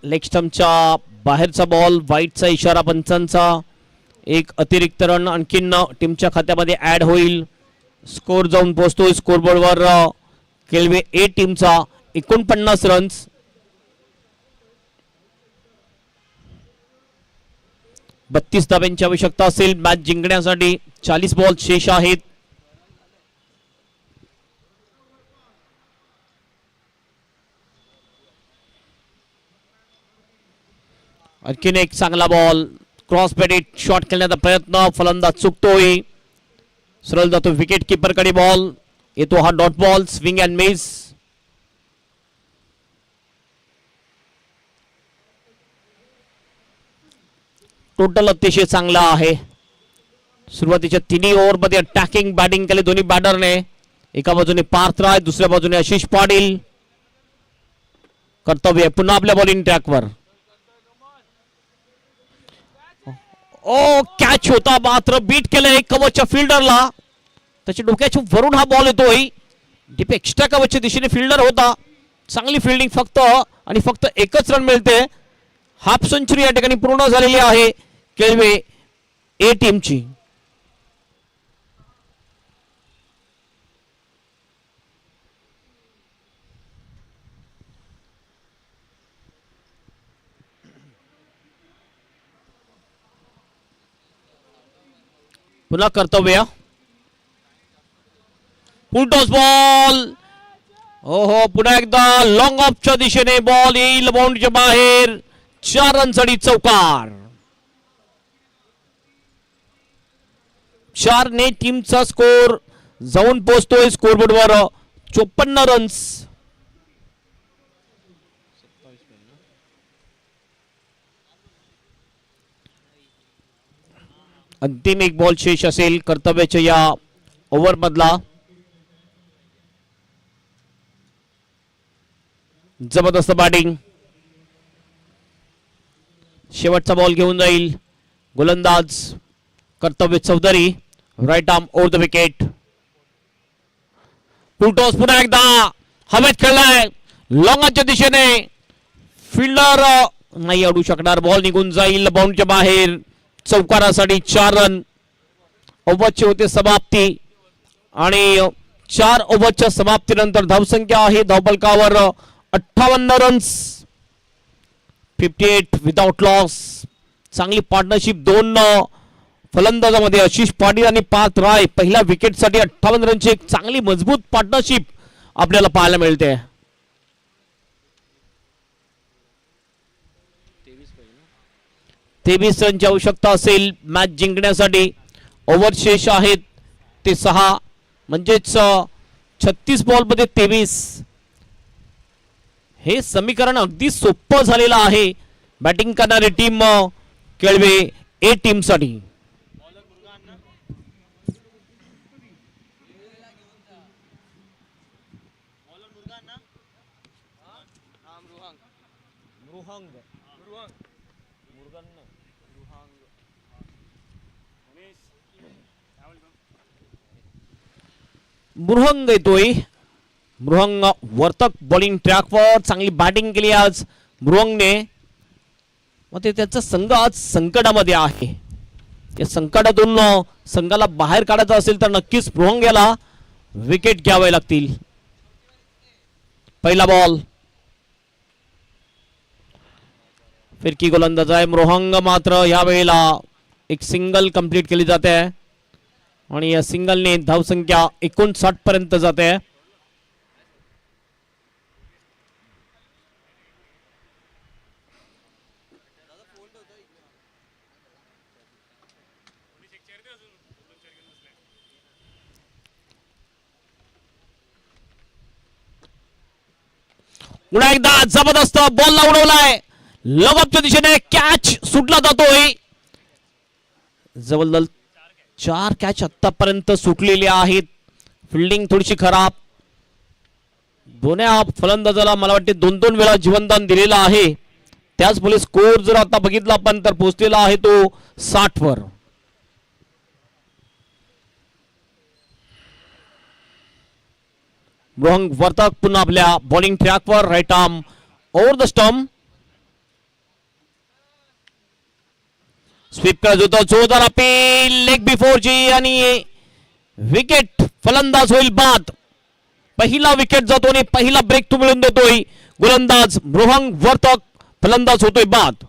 लेग स्टंपच्या बाहेरचा बॉल, वाईटचा इशारा पंचांचा. एक अतिरिक्त रन आणखीन टीमच्या खात्यामध्ये ऍड होईल. स्कोर जाऊन पोहोचतोय स्कोरबोर्डवर केळवे ए टीमचा 49 रन्स. 32 धाब्यांची आवश्यकता असेल मॅच जिंकण्यासाठी. 40 बॉल शेष आहेत. आणखीन एक चांगला बॉल, क्रॉस बॅटेड शॉट खेळण्याचा प्रयत्न, फलंदाज चुकतोय. सरळ जातो विकेट कीपर कडे बॉल येतो. हा dot ball, swing and miss. Total अतिशय चांगला आहे. सुरुवातीच्या 3 ओव्हरमध्ये अटॅकिंग बॅटिंग केली दोन्ही बॅटरने. एका बाजूने पार्थ राय, दुसऱ्या बाजूने आशिष पाटील. कर्तव्य पुन्हा आपल्या बॉलिंग ट्रॅकवर. ओ कॅच होता मात्र बीट केलंय कवचच्या फिल्डरला. त्याच्या डोक्याच्या वरून हा बॉल येतोय. डीप एक्स्ट्रा कवचच्या दिशेने फिल्डर होता. चांगली फिल्डिंग फक्त आणि फक्त एकच रन मिळते. हाफ सेंचुरी या ठिकाणी पूर्ण झालेली आहे केळवे ए टीमची. पुन्हा कर्तव्य, फुल टॉस बॉल. हो पुन्हा एकदा लॉंग ऑफच्या दिशेने बॉल येईल बाउंड्रीच्या बाहेर. 4 रनसाठी चौकार. 4 ने टीमचा स्कोर जाऊन पोहोचतोय स्कोरबोर्डवर 54 रन्स. अंतिम एक बॉल शेष असेल कर्तव्याच्या या ओव्हर मधला. जबरदस्त बॅटिंग. शेवटचा बॉल घेऊन जाईल गोलंदाज Kartavya Chaudhary. Right arm over the wicket. Full toss पुन्हा एकदा हवेत खेळलाय लॉंगच्या दिशेने. फिल्डर नाही अडू शकणार. बॉल निघून जाईल बाउंड्रीच्या बाहेर. चौकारासाठी 4 रन. ओव्हरची होते समाप्ती आणि 4 ओव्हरच्या समाप्तीनंतर धावसंख्या आहे धावफलकावर 58 रन्स. 58 without loss. चांगली पार्टनरशिप 2 फलंदाजामध्ये आशिष पाटील आणि पार्थ राय. पहिल्या विकेटसाठी 58 रनची एक चांगली मजबूत पार्टनरशिप आपल्याला पाहायला मिळते. 23 रनची आवश्यकता असेल मॅच जिंकण्यासाठी. ओव्हर शेष आहेत ते 6 म्हणजेच 36 बॉल मध्ये 23. हे समीकरण अगदी सोपं झालेलं आहे बॅटिंग करणारी टीम केळवे ए टीम साठी. मृहंग येतोय. मृहंग वर्तक बॉलिंग ट्रॅकवर. चांगली बॅटिंग केली आज मृहंगने. मग त्याचा संघ आज संकटामध्ये आहे. या संकटातून संघाला बाहेर काढायचं असेल तर नक्कीच मृहंग याला विकेट घ्यावे लागतील. पहिला बॉल फिरकी गोलंदाज आहे मृहंग. मात्र यावेळेला एक सिंगल कंप्लीट केली जाते आणि या सिंगलने धावसंख्या 59 पर्यंत जाते. पुन्हा एकदा जबरदस्त बॉल उडवलाय लगपच्या दिशेने. कॅच सुटला जातोय. जवळजवळ 4 कॅच आतापर्यंत सुटलेले आहेत. फिल्डिंग थोडीशी खराब. दोन्ही फलंदाजाला मला वाटते 2-2 वेळा जीवनदान दिलेलं आहे. त्याचमुळे स्कोर जर आता बघितला आपण तर पोहोचलेला आहे तो 60 वर. मृहंग वर्तक पुन्हा आपल्या बॉलिंग ट्रॅकवर. Right arm over the stump. Sweep करत होता जोरदार अपील लेग बिफोरची आणि विकेट. फलंदाज होईल बाद. पहिला विकेट जातो आणि पहिला ब्रेक तू मिळून देतोय गोलंदाज मृहंग वर्तक. फलंदाज होतोय बाद.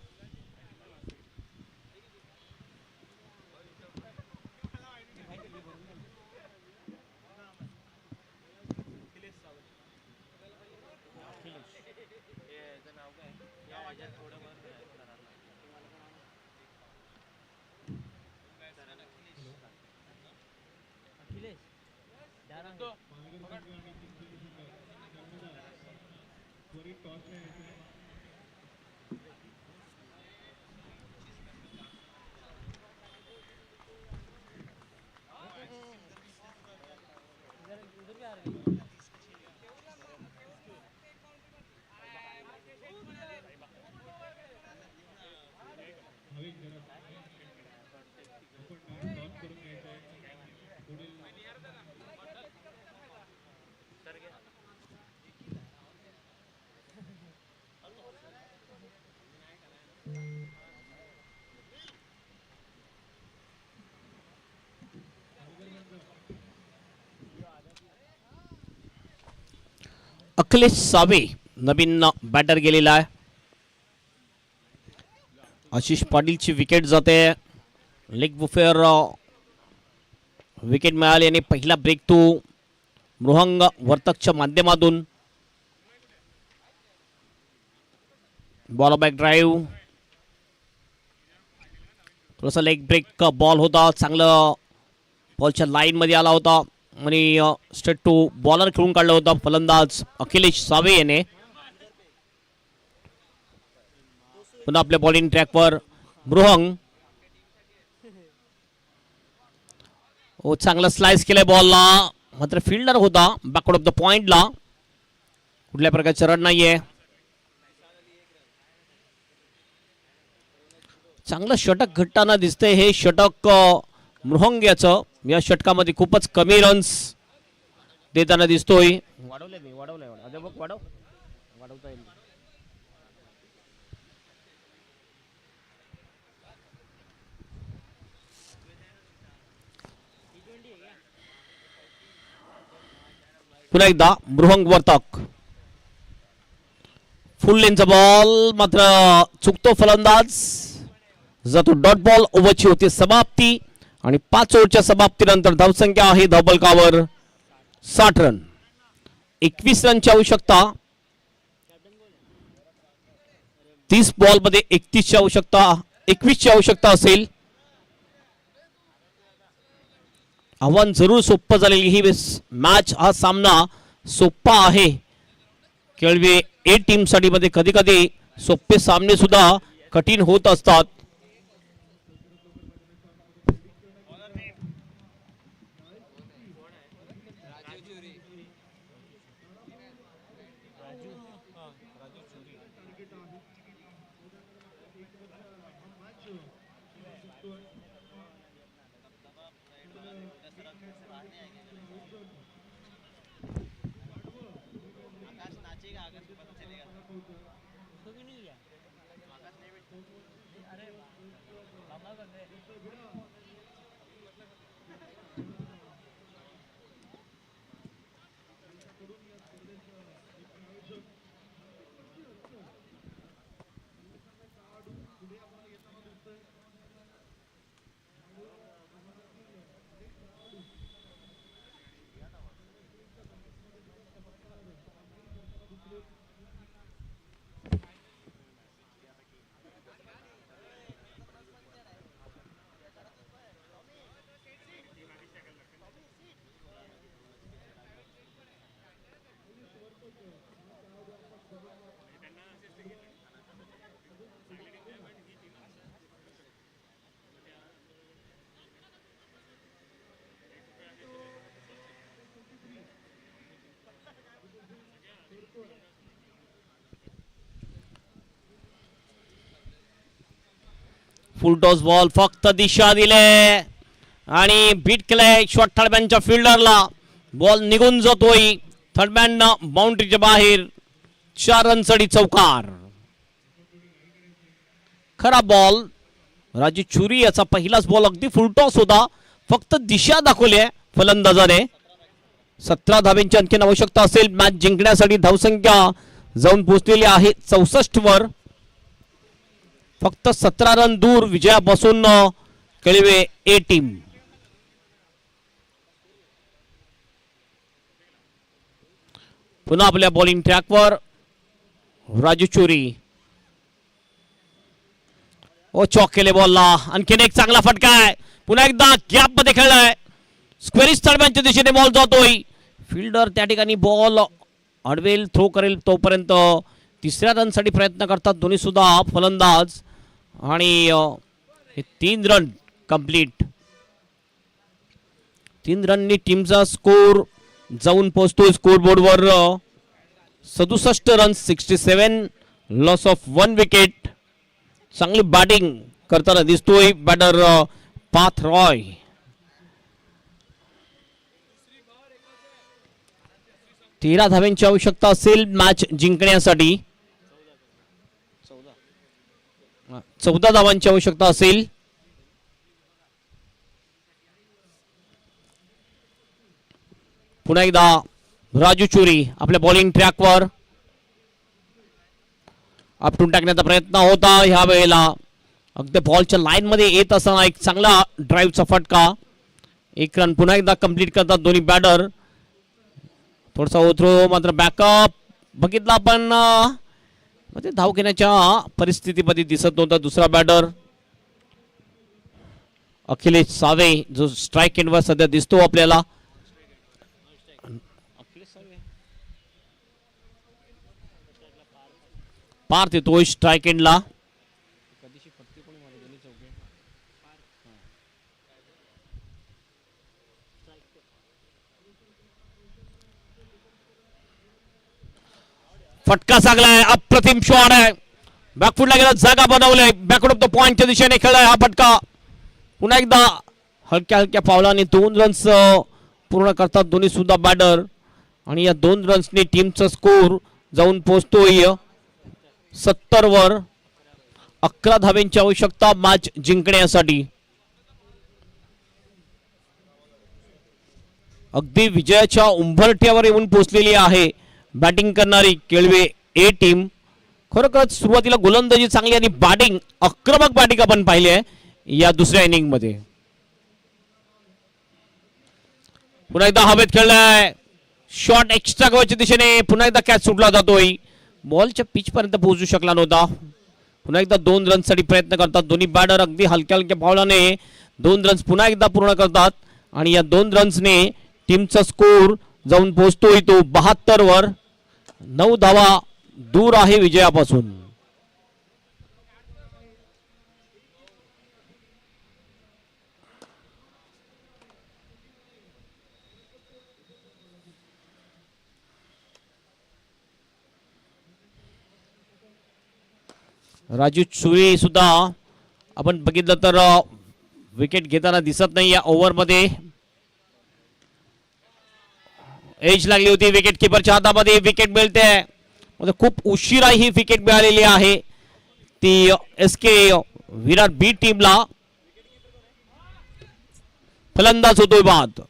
अखिलेश सावे नवीन बॅटर गेलेला आहे. आशिष पाटीलची विकेट जाते. लेग बुफेअर विकेट मिळाली आणि पहिला ब्रेक तो मृहंग वर्तकच्या माध्यमातून. Ball back drive. थोडासा लेग ब्रेक बॉल होता. चांगलं बॉलच्या लाईन मध्ये आला होता आणि स्ट्रेट टू बॉलर खेळून काढला होता फलंदाज अखिलेश सावे याने. पुन्हा आपल्या बॉलिंग ट्रॅकवर मृहंग. चांगला स्लाइस केलाय बॉलला मात्र फिल्डर होता बॅकवर्ड ऑफ द पॉइंटला. कुठल्या प्रकारचे रन नाहीये. चांगलं षटक घडताना दिसतंय. हे षटक मृहंग याचं. या षटकामध्ये खूपच कमी रन्स देताना दिसतोय. वाढवलंय मी वाढवलंय वाढवता येईल. पुन्हा एकदा मृहंग वर्तक. फुल लेनचा बॉल मात्र चुकतो फलंदाज. जातो डॉट बॉल. ओव्हरची होती समाप्ती आणि 5 ओव्हरच्या समाप्तीनंतर धावसंख्या आहे धावबलकावर 60 रन. 21 रनची आवश्यकता. 30 बॉल मध्ये 31ची आवश्यकता 21ची आवश्यकता असेल. आव्हान जरूर सोपं झालेली ही मॅच. हा सामना सोपा आहे. केवळ ए टीम साठी मध्ये कधी कधी सोपे सामने सुद्धा कठीण होत असतात. फुल टॉस बॉल फक्त दिशा दिले आणि बीट केलंय शॉर्ट थर्डमॅनच्या फिल्डरला. बॉल निघून जातोय. थर्डमॅन बाउंड्रीच्या बाहेर. 4 रनसाठी चौकार. खरा बॉल राजू चुरी याचा पहिलाच बॉल अगदी फुलटॉस होता. फक्त दिशा दाखवली आहे फलंदाजाने. 17 धाब्यांची आणखी आवश्यकता असेल मॅच जिंकण्यासाठी. धावसंख्या जाऊन पोहोचलेली आहे 64 वर. फक्त 17 रन दूर विजयापासून कळवे ए टीम. पुन्हा आपल्या बॉलिंग ट्रॅकवर राजू चोरी. ओ चॉक केले बॉलला. आणखीन एक चांगला फटका आहे. पुन्हा एकदा गॅप मध्ये खेळलाय. स्क्वेरिश तळव्यांच्या दिशेने बॉल जातोय. फिल्डर त्या ठिकाणी बॉल अडवेल थ्रो करेल तोपर्यंत 3ऱ्या रनसाठी प्रयत्न करतात दोन्ही सुद्धा फलंदाज. आणि हे 3 रन कंप्लीट. 3 रननी टीमचा स्कोर जाऊन पोहोचतोय स्कोर बोर्डवर 67 रन 67 लॉस ऑफ 1 विकेट. चांगली बॅटिंग करताना दिसतोय बॅटर पाथ रॉय. तेरा धाव्यांची आवश्यकता असेल मॅच जिंकण्यासाठी. 14 धावांची आवश्यकता असेल. पुन्हा एकदा राजू चोरी आपल्या बॉलिंग ट्रॅकवर. आपटून टाकण्याचा प्रयत्न होता ह्या वेळेला. अगदी बॉलच्या लाईन मध्ये येत असताना एक चांगला ड्राईव्हचा फटका. 1 रन पुन्हा एकदा कंप्लीट करतात दोन्ही बॅटर. थोडासा ओथ्रो मात्र बॅकअप बघितला आपण. म्हणजे धाव घेण्याच्या परिस्थितीमध्ये दिसत नव्हता दुसरा बॅटर अखिलेश सावे जो स्ट्राईक एंडवर सध्या दिसतो आपल्याला. पार देतोय स्ट्राईक एंडला. फटका चांगलाय. अप्रतिम शॉट आहे. बॅकफुटला गेला जागा बनवलंय. बॅकवर्ड ऑफ द पॉइंटच्या दिशेने खेळलाय हा फटका. पुन्हा एकदा हलक्या हलक्या पावलाने 2 रन्स पूर्ण करतात दोन्ही सुद्धा बॅटर. आणि या 2 रन्सने टीमचा स्कोर जाऊन पोहोचतोय 70 वर. 11 धाब्यांची आवश्यकता मॅच जिंकण्यासाठी. अगदी विजयाच्या उंबरठ्यावर येऊन पोहोचलेली आहे बॅटिंग करणारी केळवे ए टीम. खरोखरच सुरुवातीला गोलंदाजी चांगली आणि बॅटिंग आक्रमक बॅटिंग आपण पाहिली आहे या दुसऱ्या इनिंग मध्ये. पुन्हा एकदा हवेत खेळलाय. शॉट एक्स्ट्रा कव्हरच्या दिशेने पुन्हा एकदा कॅच सुटला जातोय. बॉलच्या पिच पर्यंत पोहोचू शकला नव्हता. पुन्हा एकदा 2 रनसाठी प्रयत्न करतात दोन्ही बॅटर. अगदी हलक्या हलक्या पावलाने 2 रन्स पुन्हा एकदा पूर्ण करतात. आणि या 2 रन्सने टीमचा स्कोर जाऊन पोहोचतोय तो 72 वर. 9 धावा दूर आहे विजयापासून. राजू चुरी सुद्धा आपण बघितलं तर विकेट घेताना दिसत नाही या ओव्हर मध्ये. एज लागली होती विकेट किपरच्या हातामध्ये. विकेट मिळते. म्हणजे खूप उशिरा ही विकेट मिळालेली आहे ती SK विराट बी टीमला. फलंदाज होतोय बाद.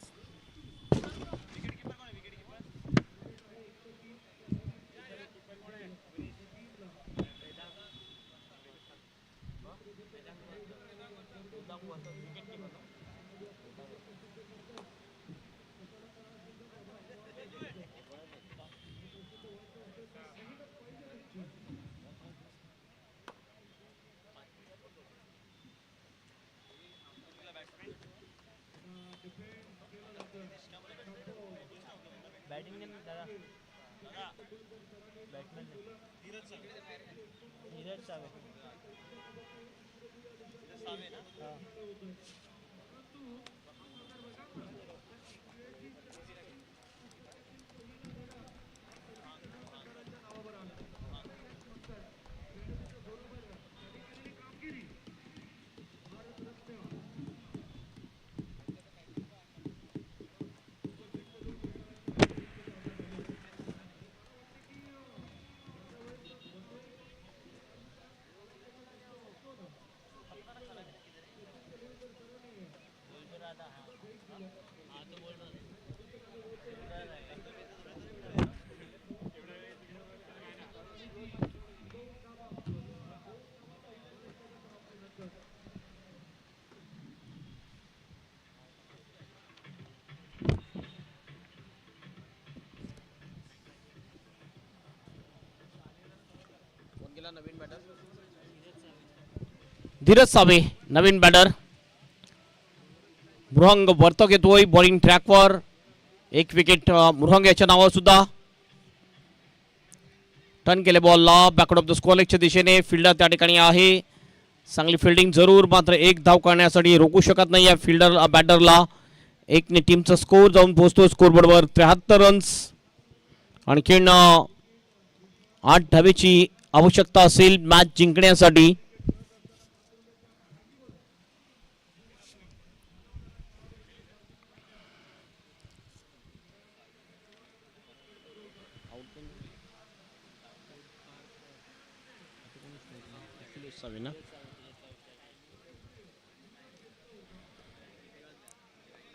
धीरज सावे नवीन बॅटर. मृहंग वर्तक येतोय बॉलिंग ट्रॅकवर. एक विकेट मृहंग याच्या नावावर सुद्धा. टर्न केले बॉलला बॅकवर्ड ऑफ द स्कोअर लेगच्या दिशेने. फिल्डर त्या ठिकाणी आहे. चांगली फिल्डिंग जरूर, मात्र एक धाव करण्यासाठी रोखू शकत नाही या फिल्डर बॅटरला. एकने टीमचा स्कोर जाऊन पोहोचतो स्कोरबोर्डवर 73 रन्स. आणखीन 8 धावेची आवश्यकता असेल मॅच जिंकण्यासाठी.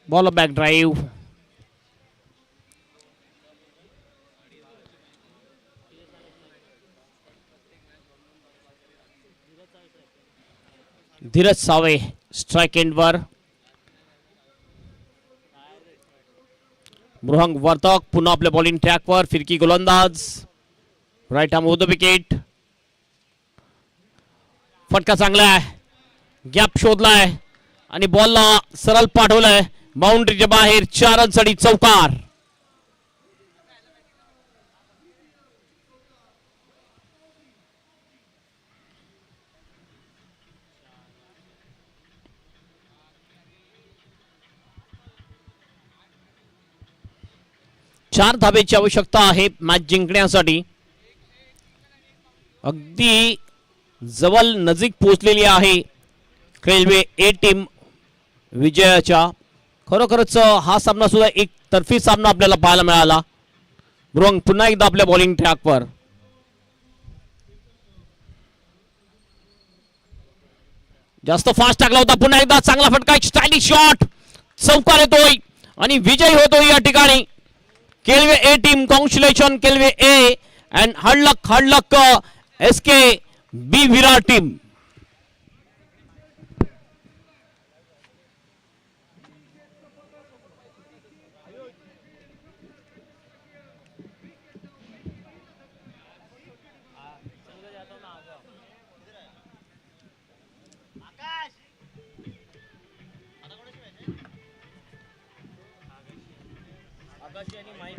Ball back drive. Dheeraj Save strike एंडवर. मृहंग वर्तक पुन्हा आपल्या बॉलिंग ट्रॅकवर. फिरकी गोलंदाज right arm over the wicket. फटका चांगला आहे. गॅप शोधलाय आणि बॉलला सरळ पाठवलाय बाउंड्रीच्या बाहेर. 4 रनसाठी चौकार. चार धावेची आवश्यकता आहे मॅच जिंकण्यासाठी. अगदी जवळ नजीक पोहोचलेली आहे रेल्वे ए टीम विजयाच्या. खरोखरच हा सामना सुद्धा एक तर्फी सामना आपल्याला पाहायला मिळाला. मृहंग पुन्हा एकदा आपल्या बॉलिंग ट्रॅकवर. जास्त फास्ट टाकला होता. पुन्हा एकदा चांगला फटका. Stylish shot. चौकार येतोय आणि विजय होतोय या ठिकाणी Kelve A team. Congratulation Kelve A and hard luck SK B Virar team. आकाशी आणि माईक